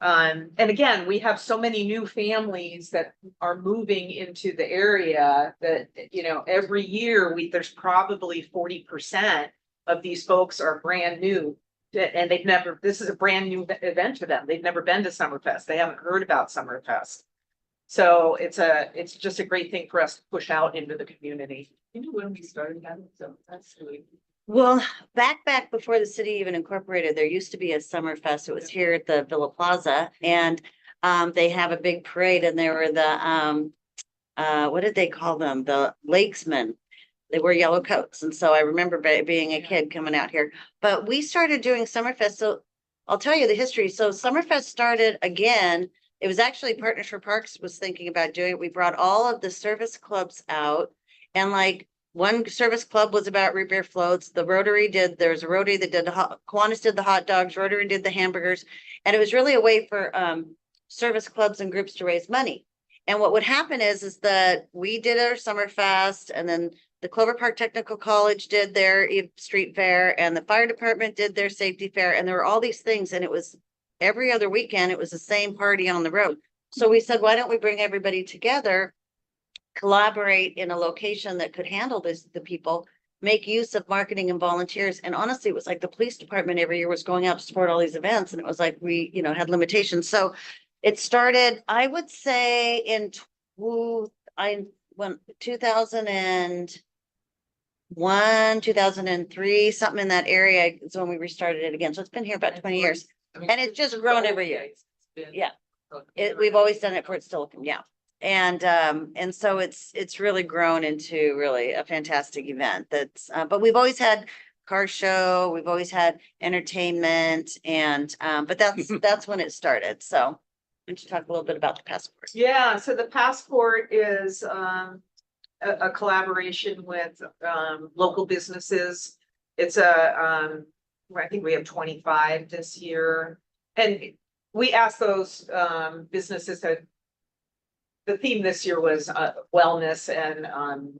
And again, we have so many new families that are moving into the area that, every year there's probably 40% of these folks are brand new. And this is a brand new event to them. They've never been to Summerfest. They haven't heard about Summerfest. So it's just a great thing for us to push out into the community. You know when we started that, so that's really. Well, back before the city even incorporated, there used to be a Summerfest. It was here at the Villa Plaza, and they have a big parade, and there were the what did they call them? The Lakesmen. They wear yellow coats, and so I remember being a kid coming out here. But we started doing Summerfest. So I'll tell you the history. So Summerfest started again. It was actually Partners for Parks was thinking about doing it. We brought all of the service clubs out, and like. One service club was about root beer floats. The Rotary there's a Rotary that did Kiwanis did the hot dogs, Rotary did the hamburgers. And it was really a way for service clubs and groups to raise money. And what would happen is that we did our Summerfest, and then the Clover Park Technical College did their street fair, and the fire department did their safety fair. And there were all these things, and it was every other weekend, it was the same party on the road. So we said, why don't we bring everybody together, collaborate in a location that could handle the people, make use of marketing and volunteers. And honestly, it was like the police department every year was going out to support all these events. And it was like, we, had limitations. So it started, I would say in 2001, 2003, something in that area is when we restarted it again. So it's been here about 20 years. And it's just grown every year. Yeah. We've always done it for its still, yeah. And so it's really grown into really a fantastic event that's, but we've always had car show, we've always had entertainment, and, but that's when it started. So why don't you talk a little bit about the Passport? Yeah, so the Passport is a collaboration with local businesses. It's I think we have 25 this year. And we asked those businesses that the theme this year was wellness and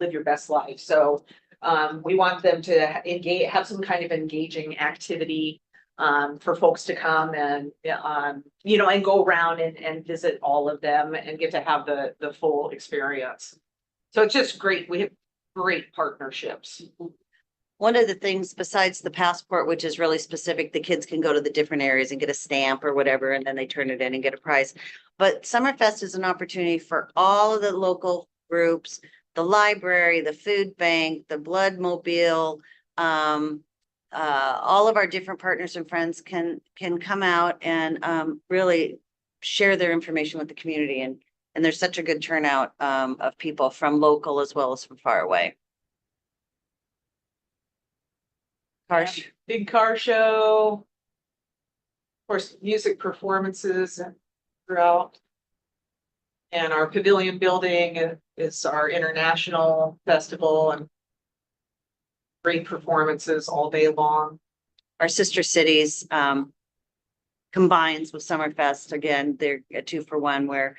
live your best life. So we want them to engage, have some kind of engaging activity for folks to come and and go around and visit all of them and get to have the full experience. So it's just great. We have great partnerships. One of the things besides the Passport, which is really specific, the kids can go to the different areas and get a stamp or whatever, and then they turn it in and get a prize. But Summerfest is an opportunity for all of the local groups, the library, the food bank, the Blood Mobile, all of our different partners and friends can come out and really share their information with the community. And there's such a good turnout of people from local as well as from far away. Big car show. Of course, music performances throughout. And our pavilion building is our international festival and great performances all day long. Our sister cities combines with Summerfest. Again, they're a 2-for-1 where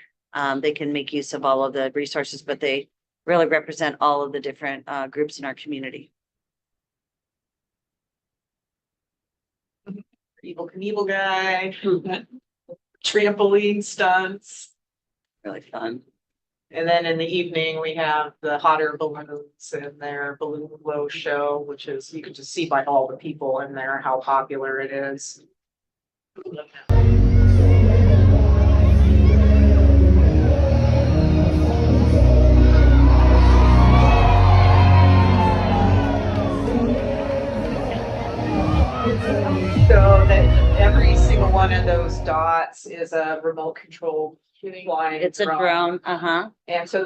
they can make use of all of the resources, but they really represent all of the different groups in our community. Evel Knievel guy. trampoline stunts. Really fun. And then in the evening, we have the hot air balloons and their balloon glow show, which is, you can just see by all the people in there how popular it is. So that every single one of those dots is a remote control flying. It's a drone, uh-huh. And so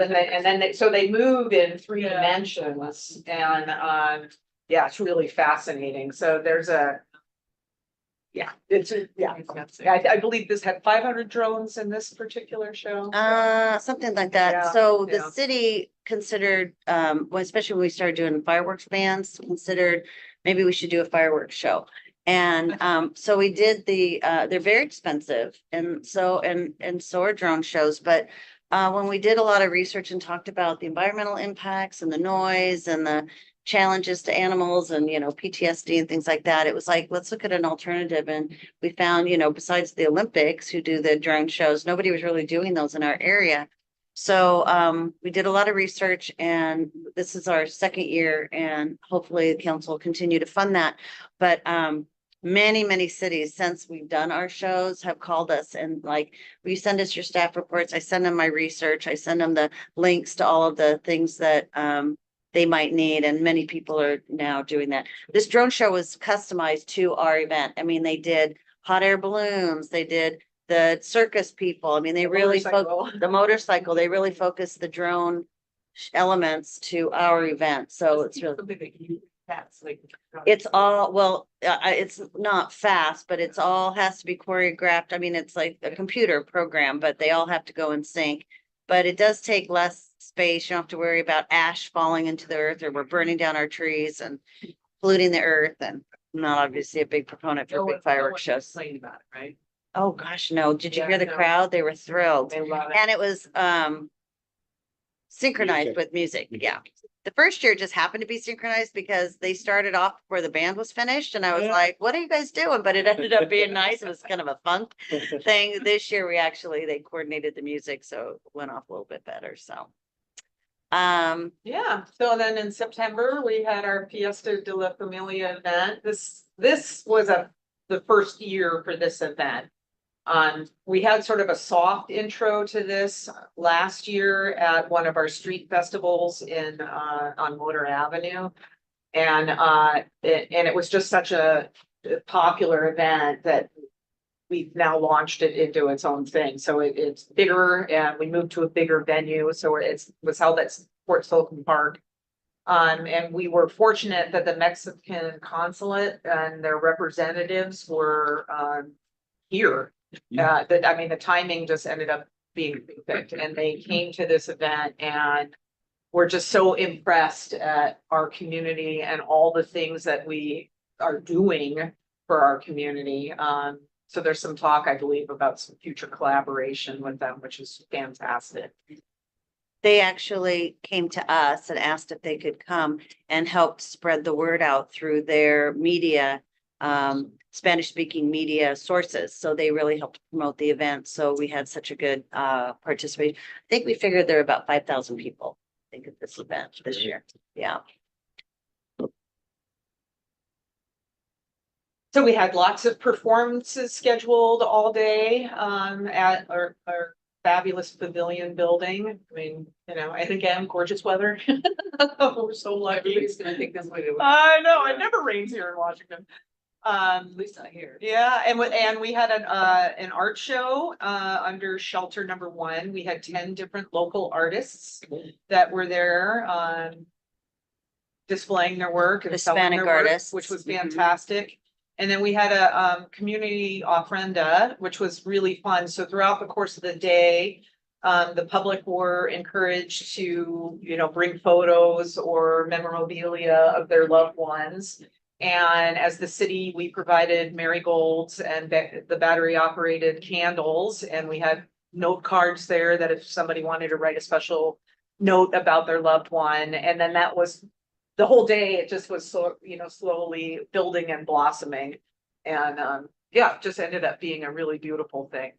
so they move in 3 dimensions and, yeah, it's really fascinating. So there's yeah, I believe this had 500 drones in this particular show. Something like that. Yeah, So the yeah. city considered, well, especially when we started doing fireworks bans, considered maybe we should do a fireworks show. And so we did they're very expensive and so are drone shows, but when we did a lot of research and talked about the environmental impacts and the noise and the challenges to animals and, you know, PTSD and things like that, it was like, let's look at an alternative. And we found, you know, besides the Olympics who do the drone shows, nobody was really doing those in our area. So we did a lot of research and this is our second year and hopefully the council will continue to fund that. But many cities since we've done our shows have called us and like, will you send us your staff reports? I send them my research. I send them the links to all of the things that they might need. And many people are now doing that. This drone show was customized to our event. I mean, they did hot air balloons. They did the circus people. I mean, they really the motorcycle, they really focused the drone elements to our event. So it's really, it's all, well, it's not fast, but it's all has to be choreographed. I mean, it's like a computer program, but they all have to go in sync. But it does take less space. You don't have to worry about ash falling into the earth or we're burning down our trees and polluting the earth. And I'm not obviously a big proponent for big fireworks shows. About it, right? Oh, gosh, no. Did you Yeah, hear the no. crowd? They were thrilled. They love it. And it was synchronized Music. with music. Yeah. The first year just happened to be synchronized because they started off before the band was finished. And I was like, what are you guys doing? But it ended up being nice. It was kind of a fun thing. This year they coordinated the music, so it went off a little bit better. So Yeah, so then in September, we had our Fiesta de la Familia event. This was the first year for this event. We had sort of a soft intro to this last year at one of our street festivals on Motor Avenue. And it was just such a popular event that we've now launched it into its own thing. So it's bigger and we moved to a bigger venue. So it was held at Fort Slocum Park. And we were fortunate that the Mexican consulate and their representatives were here. The timing just ended up being perfect and they came to this event and we're just so impressed at our community and all the things that we are doing for our community. So there's some talk, I believe, about some future collaboration with them, which is fantastic. they actually came to us and asked if they could come and help spread the word out through their media, Spanish-speaking media sources. So they really helped promote the event. So we had such a good participation. I think we figured there were about 5,000 people, I think, at this event this year. Yeah. So we had lots of performances scheduled all day at our fabulous pavilion building. I mean, you know, and again, gorgeous weather. We're so lucky. Everybody's gonna think that's what it was. I know, it never rains here in Washington. At least not here. Yeah, and we had an art show under shelter number 1. We had 10 different local artists that were there displaying their work and selling Hispanic their work, artists. which was Mhm. fantastic. And then we had a community ofrenda, which was really fun. So throughout the course of the day, the public were encouraged to, you know, bring photos or memorabilia of their loved ones. And as the city, we provided marigolds and the battery operated candles. And we had note cards there that if somebody wanted to write a special note about their loved one. And then that was the whole day. It just was so, you know, slowly building and blossoming. And yeah, it just ended up being a really beautiful thing.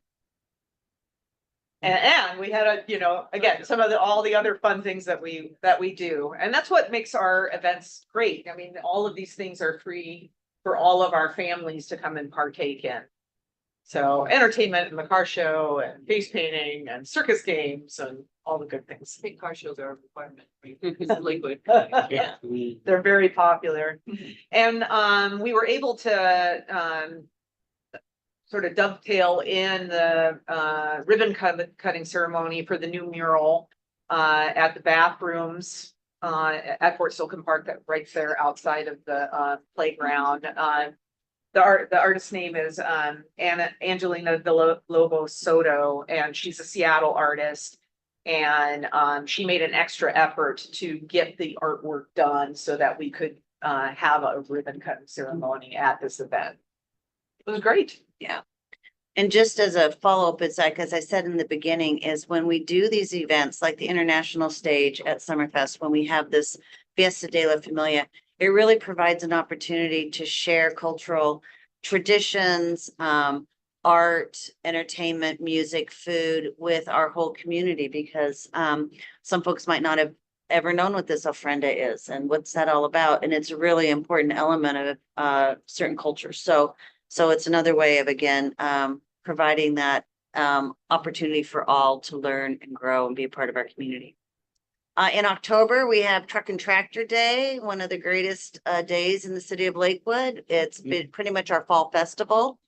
And we had again, some of all the other fun things that we do. And that's what makes our events great. I mean, all of these things are free for all of our families to come and partake in. So entertainment and the car show and face painting and circus games and all the good things. I think car shows are a requirement. It's liquid. Yeah, they're very popular. And we were able to sort of dovetail in the ribbon cutting ceremony for the new mural at the bathrooms at Fort Silken Park, that right there outside of the playground. The artist's name is Angelina Villalobos Soto, and she's a Seattle artist. And she made an extra effort to get the artwork done so that we could have a ribbon cutting ceremony at this event. It was great. Yeah. And just as a follow-up, it's like, as I said in the beginning, is when we do these events like the international stage at Summerfest, when we have this Fiesta de la Familia, it really provides an opportunity to share cultural traditions, art, entertainment, music, food with our whole community, because some folks might not have ever known what this ofrenda is and what's that all about. And it's a really important element of certain cultures. So it's another way of, again, providing that opportunity for all to learn and grow and be a part of our community. In October, we have Truck and Tractor Day, one of the greatest days in the city of Lakewood. It's been pretty much our fall festival.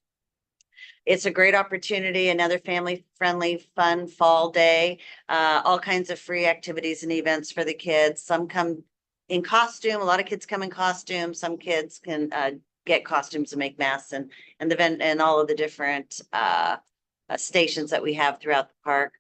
It's a great opportunity, another family-friendly, fun fall day. All kinds of free activities and events for the kids. Some come in costume. A lot of kids come in costume. Some kids can get costumes and make masks, and the event and all of the different stations that we have throughout the park.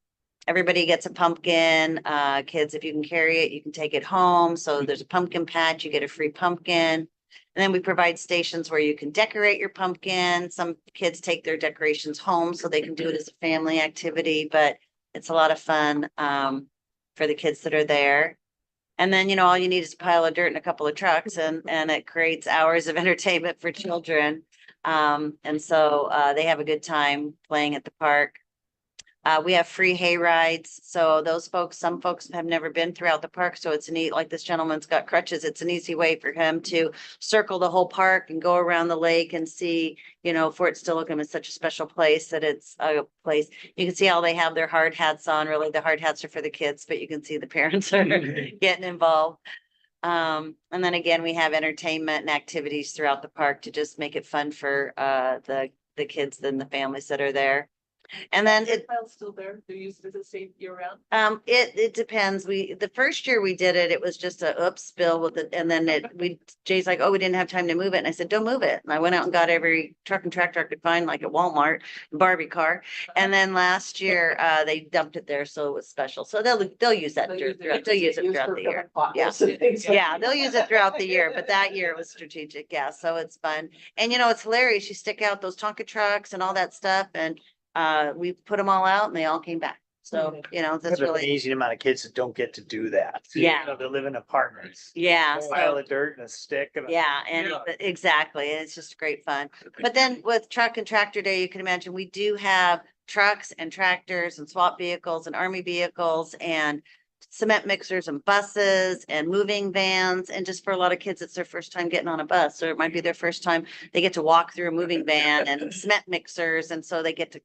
Everybody gets a pumpkin. Kids, if you can carry it, you can take it home. So there's a pumpkin patch, you get a free pumpkin. And then we provide stations where you can decorate your pumpkin. Some kids take their decorations home so they can do it as a family activity, but it's a lot of fun for the kids that are there. And then, all you need is a pile of dirt and a couple of trucks, and it creates hours of entertainment for children. And so they have a good time playing at the park. We have free hay rides. So some folks have never been throughout the park. So it's neat, like this gentleman's got crutches. It's an easy way for him to circle the whole park and go around the lake and see, Fort Steilacoom is such a special place that it's a place. You can see how they have their hard hats on. Really, the hard hats are for the kids, but you can see the parents are getting involved. And then again, we have entertainment and activities throughout the park to just make it fun for the kids and the families that are there. And then Is the still there? Do you use it as a safe year round? it depends. The first year we did it, it was just a oops spill with it. And then Jay's like, oh, we didn't have time to move it. And I said, don't move it. And I went out and got every truck and tractor I could find, like at Walmart, Barbie car. And then last year, they dumped it there. So it was special. So they'll use that. They'll use it throughout the year. Yeah. Yeah, they'll use it throughout the year, but that year it was strategic. Yeah. So it's fun. And it's hilarious. You stick out those Tonka trucks and all that stuff, and we put them all out and they all came back. So, that's There's an really, amazing amount of kids that don't get to do that. Yeah. They live in apartments. yeah. A pile So, of dirt and a stick. And yeah, and exactly. And it's just great fun. But then with Truck and Tractor Day, you can imagine we do have trucks and tractors and swap vehicles and army vehicles and cement mixers and buses and moving vans. And just for a lot of kids, it's their first time getting on a bus. So it might be their first time they get to walk through a moving van and cement mixers. And so they get to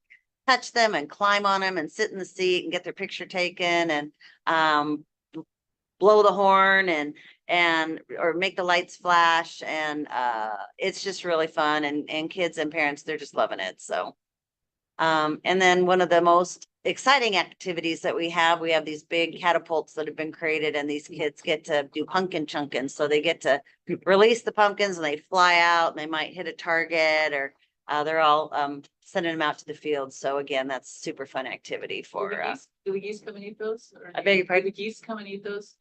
touch them and climb on them and sit in the seat and get their picture taken and blow the horn and or make the lights flash. And it's just really fun. And kids and parents, they're just loving it. So and then one of the most exciting activities that we have these big catapults that have been created, and these kids get to do pumpkin chunking. So they get to release the pumpkins and they fly out and they might hit a target, or they're all sending them out to the field. So again, that's super fun activity for Do the geese come and eat those? Or I beg your pardon? Do the geese come and eat those?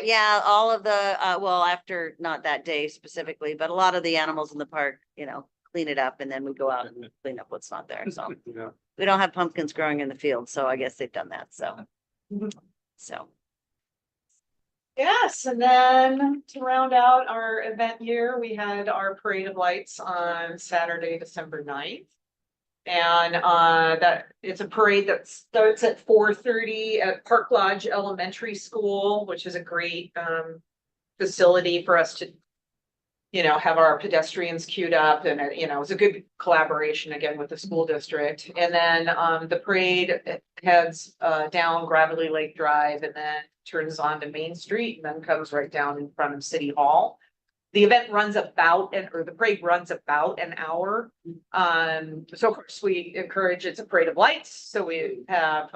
yeah, all of the well, after not that day specifically, but a lot of the animals in the park, clean it up, and then we go out and clean up what's not there. So we don't have pumpkins growing in the field, so I guess they've done that. So Yes, and then to round out our event year, we had our parade of lights on Saturday, December 9th. And that it's a parade that starts at 4:30 at Park Lodge Elementary School, which is a great facility for us to, you know, have our pedestrians queued up, and you know, it's a good collaboration again with the school district. And then the parade heads down Gravely Lake Drive and then turns on to Main Street and then comes right down in front of City Hall. The event runs about, or the parade runs about an hour. So of course we encourage, it's a parade of lights, so we have,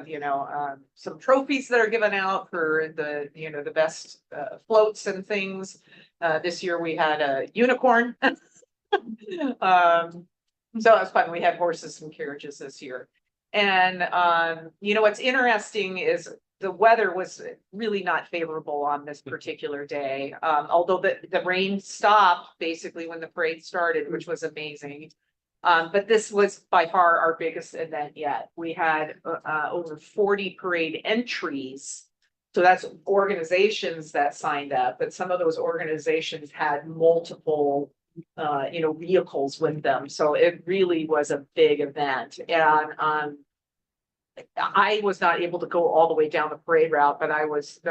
you know, some trophies that are given out for the, you know, the best floats and things. This year we had a unicorn. So it was fun. We had horses and carriages this year. And, you know, what's interesting is the weather was really not favorable on this particular day. Although the rain stopped basically when the parade started, which was amazing. But this was by far our biggest event yet. We had over 40 parade entries. So that's organizations that signed up, but some of those organizations had multiple you know, vehicles with them. So it really was a big event. And I was not able to go all the way down the parade route, but I was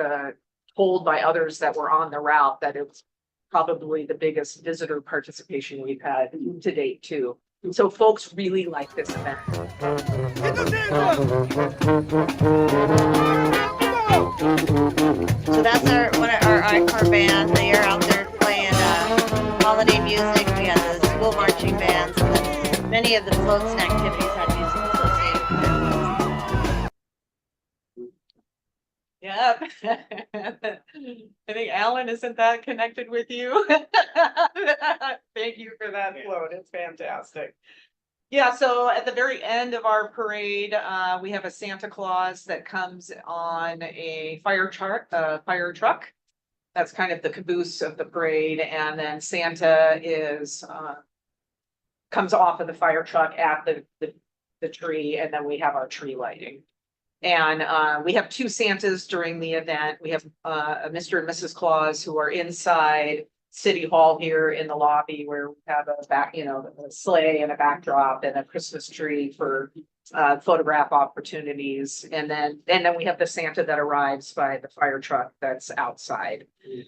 told by others that were on the route that it was probably the biggest visitor participation we've had to date too. So folks really like this event. So that's our ICAR band. They are out there playing holiday music. We had the school marching bands. And many of the floats and activities had music associated with them. Yep. I think Alan, isn't that connected with you? Thank you for that float. It's fantastic. Yeah, so at the very end of our parade, we have a Santa Claus that comes on a fire truck. That's kind of the caboose of the parade. And then Santa comes off of the fire truck at the tree, and then we have our tree lighting. And we have two Santas during the event. We have a Mr. and Mrs. Claus who are inside City Hall here in the lobby, where we have a sleigh and a backdrop and a Christmas tree for photograph opportunities. And then we have the Santa that arrives by the fire truck that's outside.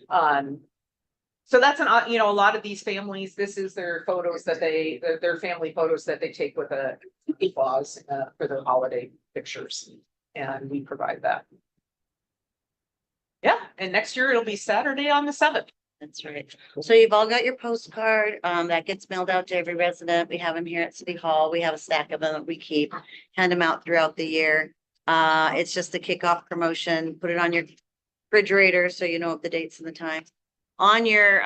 So that's a lot of these families, this is their photos that their family photos that they take with a Claus for their holiday pictures. And we provide that. Yeah, and next year it'll be Saturday on the 7th. That's right. So you've all got your postcard, that gets mailed out to every resident. We have them here at City Hall. We have a stack of them that we keep, hand them out throughout the year. It's just the kickoff promotion, put it on your refrigerator so you know the dates and the times. On your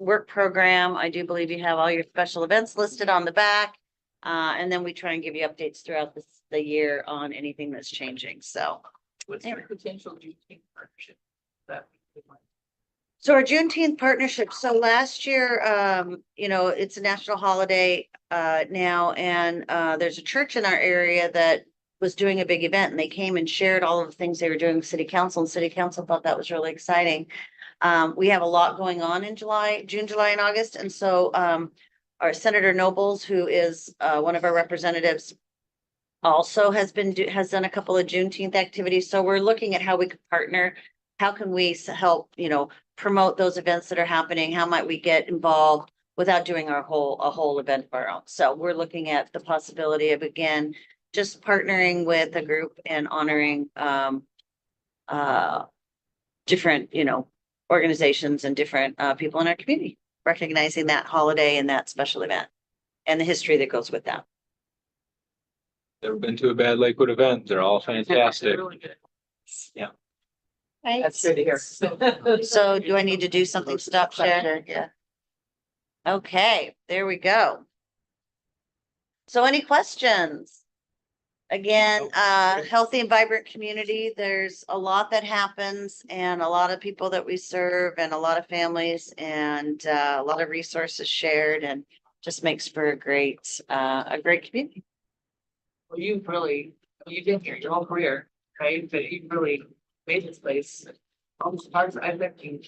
work program, I do believe you have all your special events listed on the back. And then we try and give you updates throughout the year on anything that's changing. So What's your potential Juneteenth partnership? So our Juneteenth partnership, so last year, it's a national holiday now, and there's a church in our area that was doing a big event, and they came and shared all of the things they were doing with City Council, and City Council thought that was really exciting. We have a lot going on in June, July, and August, and so our Senator Nobles, who is one of our representatives, also has done a couple of Juneteenth activities. So we're looking at how we could partner. How can we help, promote those events that are happening? How might we get involved without doing a whole event of our own? So we're looking at the possibility of, again, just partnering with a group and honoring different, organizations and different people in our community, recognizing that holiday and that special event and the history that goes with that. Never been to a bad Lakewood event. They're all fantastic. Really good. Yeah. Right. That's good to hear. So do I need to do something? Stop share? Yeah. Okay, there we go. So any questions? Again, healthy and vibrant community. There's a lot that happens and a lot of people that we serve and a lot of families and a lot of resources shared, and just makes for a great community. Well, you've been here your whole career, right? But you've really made this place almost parts I've lived in.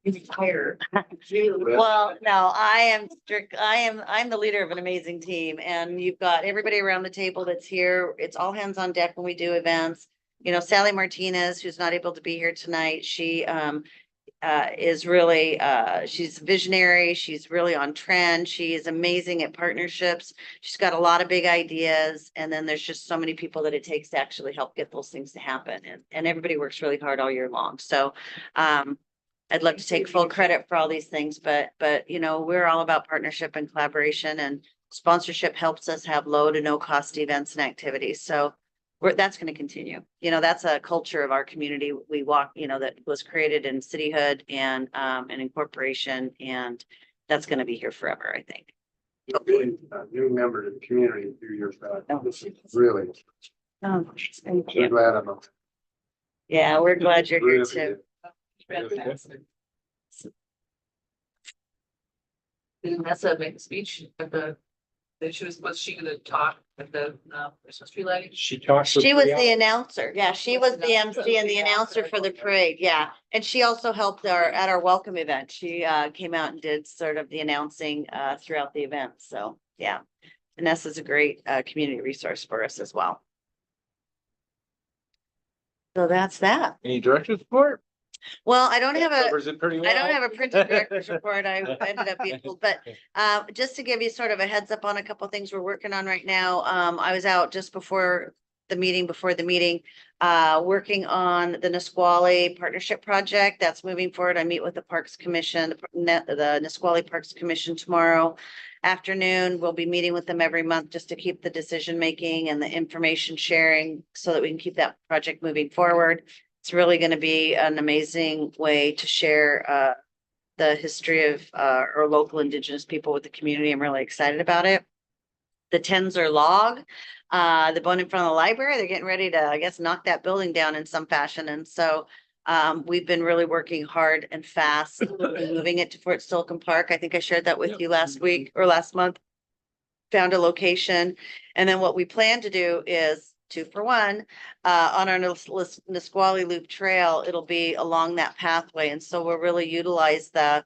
You retire. Well, no, I'm the leader of an amazing team and you've got everybody around the table that's here. It's all hands on deck when we do events. You know, Sally Martinez, who's not able to be here tonight, she is really she's visionary. She's really on trend. She is amazing at partnerships. She's got a lot of big ideas. And then there's just so many people that it takes to actually help get those things to happen. And everybody works really hard all year long. So I'd love to take full credit for all these things, but you know, we're all about partnership and collaboration, and sponsorship helps us have low to no cost events and activities. So that's going to continue. You know, that's a culture of our community. We walk, you know, that was created in cityhood and in corporation, and that's going to be here forever, I think. Being a new member to the community a few years back. Oh. This is really, Oh, thank we're you. glad I'm a. Yeah, we're glad you're here really too. Fantastic. Didn't Nessa make a speech at that she was she gonna talk at the Christmas tree lighting? She talks. for She was 3 the hours. announcer. Yeah, she was the MC and the announcer for the parade. Yeah. And she also helped at our welcome event. She came out and did sort of the announcing throughout the event. So yeah, Vanessa's a great community resource for us as well. So that's that. Any director's report? Well, I don't have a. Covers it pretty well. I don't have a printed director's report. I ended up being pulled, but just to give you sort of a heads up on a couple things we're working on right now. I was out just before the meeting, working on the Nisqually Partnership Project. That's moving forward. I meet with the Parks Commission, the Nisqually Parks Commission tomorrow afternoon. We'll be meeting with them every month just to keep the decision making and the information sharing so that we can keep that project moving forward. It's really going to be an amazing way to share the history of our local Indigenous people with the community. I'm really excited about it. The Tenzer log, the one in front of the library, they're getting ready to, I guess, knock that building down in some fashion. And so we've been really working hard and fast moving it to Fort Stolcombe Park. I think I shared that with you last week or last month. Found a location. And then what we plan to do is 2 for 1 on our Nisqually Loop Trail. It'll be along that pathway. And so we'll really utilize the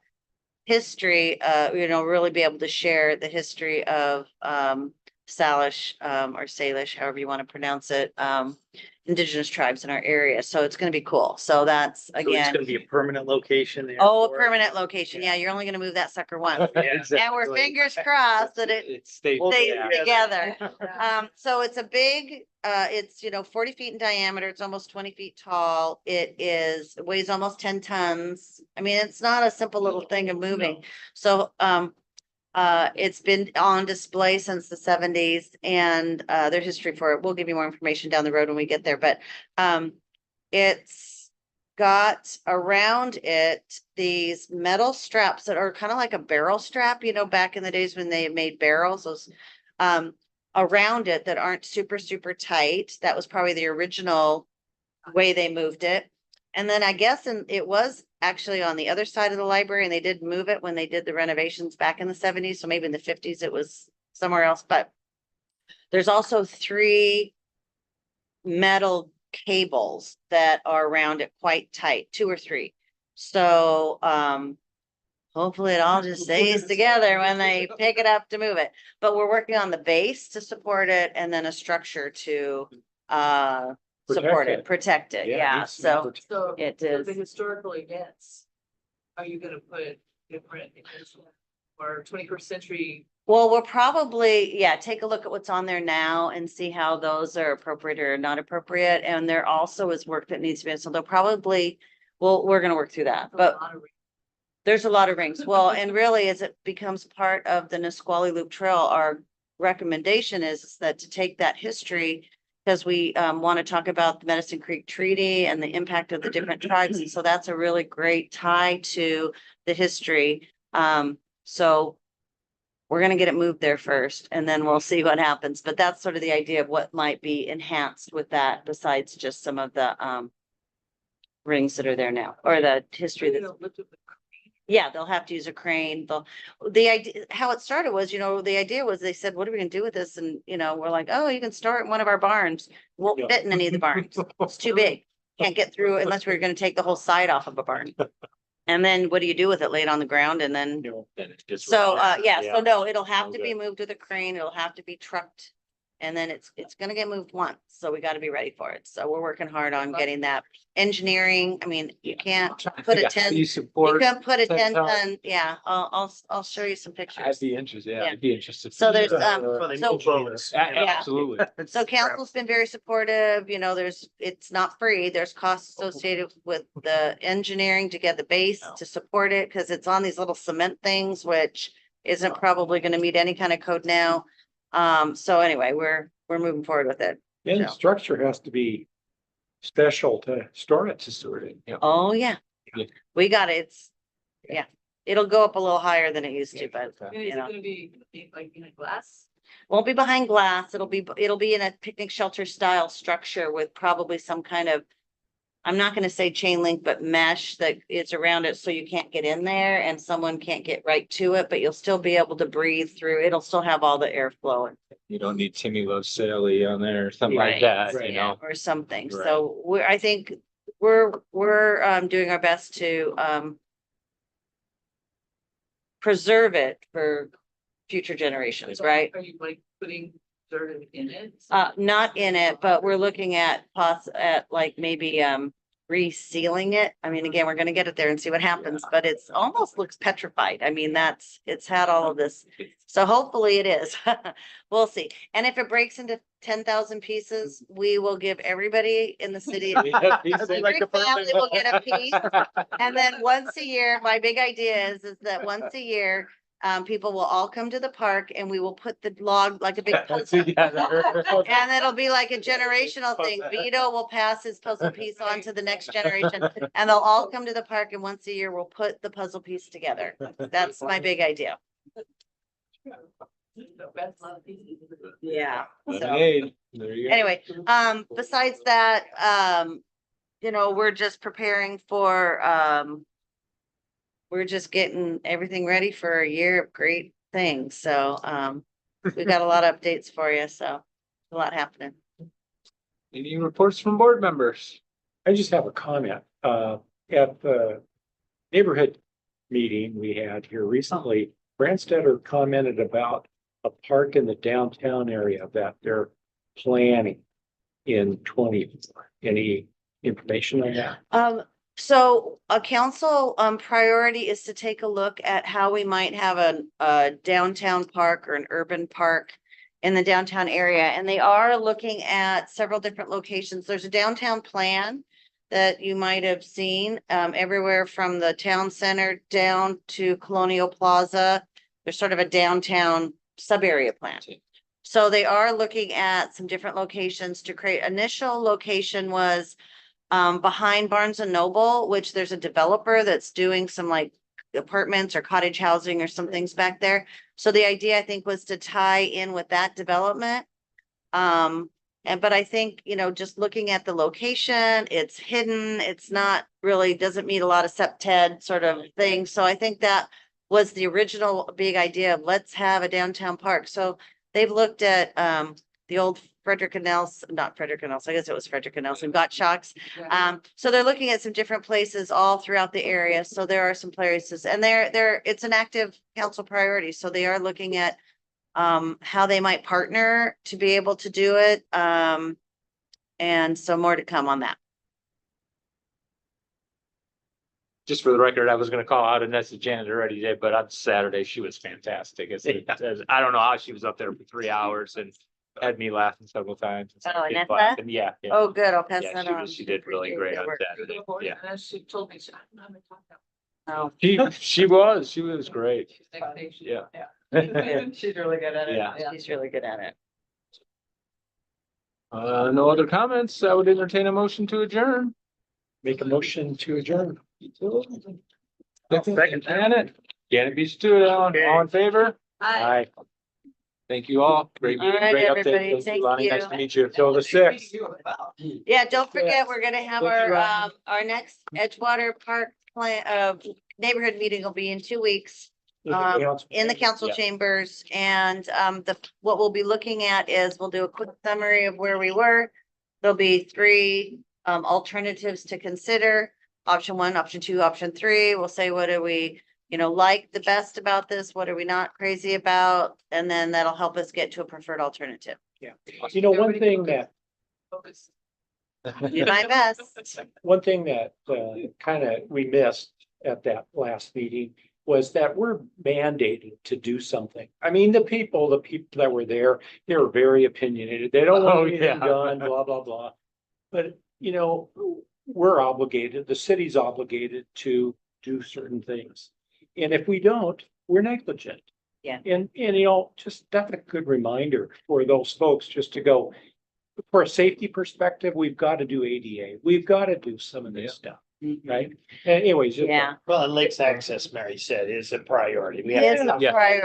history, you know, really be able to share the history of Salish or Salish, however you want to pronounce it, Indigenous tribes in our area. So it's going to be cool. So that's So it's again. gonna be a permanent location there. Oh, a for it? permanent location. Yeah, you're only going to move that sucker once. Yeah. And we're fingers crossed that it stays. stays yeah. together. So it's a big, it's, you know, 40 feet in diameter. It's almost 20 feet tall. It weighs almost 10 tons. I mean, it's not a simple little thing of moving. So, it's been on display since the 70s and, their history for it. We'll give you more information down the road when we get there, but, it's got around it these metal straps that are kind of like a barrel strap, you know, back in the days when they made barrels, those, around it that aren't super, super tight. That was probably the original way they moved it. And then I guess it was actually on the other side of the library and they did move it when they did the renovations back in the 70s. So maybe in the 50s it was somewhere else, but there's also 3 metal cables that are around it quite tight, 2 or 3. So, hopefully it all just stays together when they pick it up to move it. But we're working on the base to support it and then a structure to support it, protect it. Yeah, needs to be so protected. So it for is. the historical events, are you gonna put different or 21st century? Well, we'll probably, yeah, take a look at what's on there now and see how those are appropriate or not appropriate. And there also is work that needs to be, so they'll probably, we're gonna work through that, but there's a lot of rings. Well, and really, as it becomes part of the Nisqually Loop Trail, our recommendation is that to take that history, because we want to talk about the Medicine Creek Treaty and the impact of the different tribes. And so that's a really great tie to the history. So we're going to get it moved there first and then we'll see what happens. But that's sort of the idea of what might be enhanced with that besides just some of the rings that are there now or the history that's. Yeah, they'll have to use a crane. The idea, how it started was, you know, the idea was they said, what are we gonna do with this? And, you know, we're like, oh, you can store it in one of our barns. Won't fit in any of the barns. It's too big. Can't get through unless we're gonna take the whole side off of a barn. And then what do you do with it? Lay it on the ground and then, Then it's just. so, yeah, Yeah. so no, it'll have to Okay. be moved with a crane. It'll have to be trucked. And then it's gonna get moved once, so we gotta be ready for it. So we're working hard on getting that engineering. I mean, you can't put a Yeah, 10, you you support, can put a 10 10 ton. ton, yeah, I'll show you some I'd pictures. be interested, yeah, Yeah. I'd be interested. So there's, Well, they so- need boats. Absolutely. So council's been very supportive, you know, it's not free, there's costs associated with the engineering to get the base to support it, because it's on these little cement things, which isn't probably gonna meet any kind of code now. So anyway, we're moving forward with it. And the structure has to be special to store it. Yeah. Oh, yeah. Yeah. We got it, yeah, it'll go up a little higher than it used to, but Is it you know, gonna be like behind glass? won't be behind glass, it'll be in a picnic shelter style structure with probably some kind of, I'm not gonna say chain link, but mesh that is around it so you can't get in there and someone can't get right to it, but you'll still be able to breathe through. It'll still have all the airflow. You don't need Timmy Love Sally on there or something like Right, that, yeah, you know? or something. Right. So I think we're doing our best to preserve it for future generations, right? Are you like putting dirt in it? Not in it, but we're looking at like maybe resealing it. I mean, again, we're gonna get it there and see what happens, but it's almost looks petrified. I mean, it's had all of this. So hopefully it is. We'll see. And if it breaks into 10,000 pieces, we will give everybody in the city. Every family will get a piece. And then once a year, my big idea is that once a year, people will all come to the park and we will put the log like a big puzzle. And it'll be like a generational thing. Vito will pass his puzzle piece on to the next generation and they'll all come to the park and once a year we'll put the puzzle piece together. That's my big idea. Yeah. So Lemonade. There you go. anyway, besides that, you know, we're just preparing for, we're just getting everything ready for a year of great things. So, we've got a lot of updates for you. So a lot happening. Any reports from board members? I just have a comment. At the neighborhood meeting we had here recently, Branstetter commented about a park in the downtown area that they're planning in 24. Any information on that? So a council priority is to take a look at how we might have a downtown park or an urban park in the downtown area. And they are looking at several different locations. There's a downtown plan that you might have seen everywhere from the town center down to Colonial Plaza. There's sort of a downtown sub-area plan. So they are looking at some different locations to create. Initial location was behind Barnes and Noble, which there's a developer that's doing some like apartments or cottage housing or some things back there. So the idea I think was to tie in with that development. But I think, you know, just looking at the location, it's hidden, it's not really, doesn't meet a lot of SEPTED sort of thing. So I think that was the original big idea of let's have a downtown park. So they've looked at the old Frederick and Nelson, not Frederick and Nelson, I guess it was Frederick and Nelson, Got Shocks. So they're looking at some different places all throughout the area. So there are some places and it's an active council priority. So they are looking at how they might partner to be able to do it. And so more to come on that. Just for the record, I was gonna call out Anessa Janet already did, but on Saturday, she was fantastic. I don't know how she was up there for 3 hours and had me laughing several times. Oh, Anessa? Laughing, yeah. Yeah. Oh, good. I'll pass Yeah, that she on. was, she did really great on Good work. Saturday. Yeah. And she told me, I don't know how to talk now. Oh, She was great. She's next station. Yeah. She's really good at it. Yeah. she's really good at it. No other comments. I would entertain a motion to adjourn. Make a motion to adjourn. Second, Janet beats to it, Alan. All in favor? Hi. Thank you all. Great All meeting, right, great everybody. update. Thank Lonnie. Nice you. to meet you. Till the 6th. Yeah, don't forget, we're gonna have Thank you, our next Edgewater Park plan, neighborhood meeting will be in 2 weeks. In the council Yeah. chambers and what we'll be looking at is we'll do a quick summary of where we were. There'll be 3 alternatives to consider. option one, option two, option three. We'll say, what do we, like the best about this? What are we not crazy about? And then that'll help us get to a preferred alternative. You know, one Everybody thing focus. that, Focus. Do my best. one thing that kind of we missed at that last meeting was that we're mandated to do something. I mean, the people that were there, they were very opinionated. They don't Oh, want anything yeah. done, blah, blah, blah. But, we're obligated, the city's obligated to do certain things. And if we don't, we're negligent. Yeah. And just that's a good reminder for those folks just to go, for a safety perspective, we've got to do ADA. We've got to do some of this stuff, right? Anyways. just- Yeah. Well, and lakes access, Mary said, is a priority. We It have is to a Yeah. priority.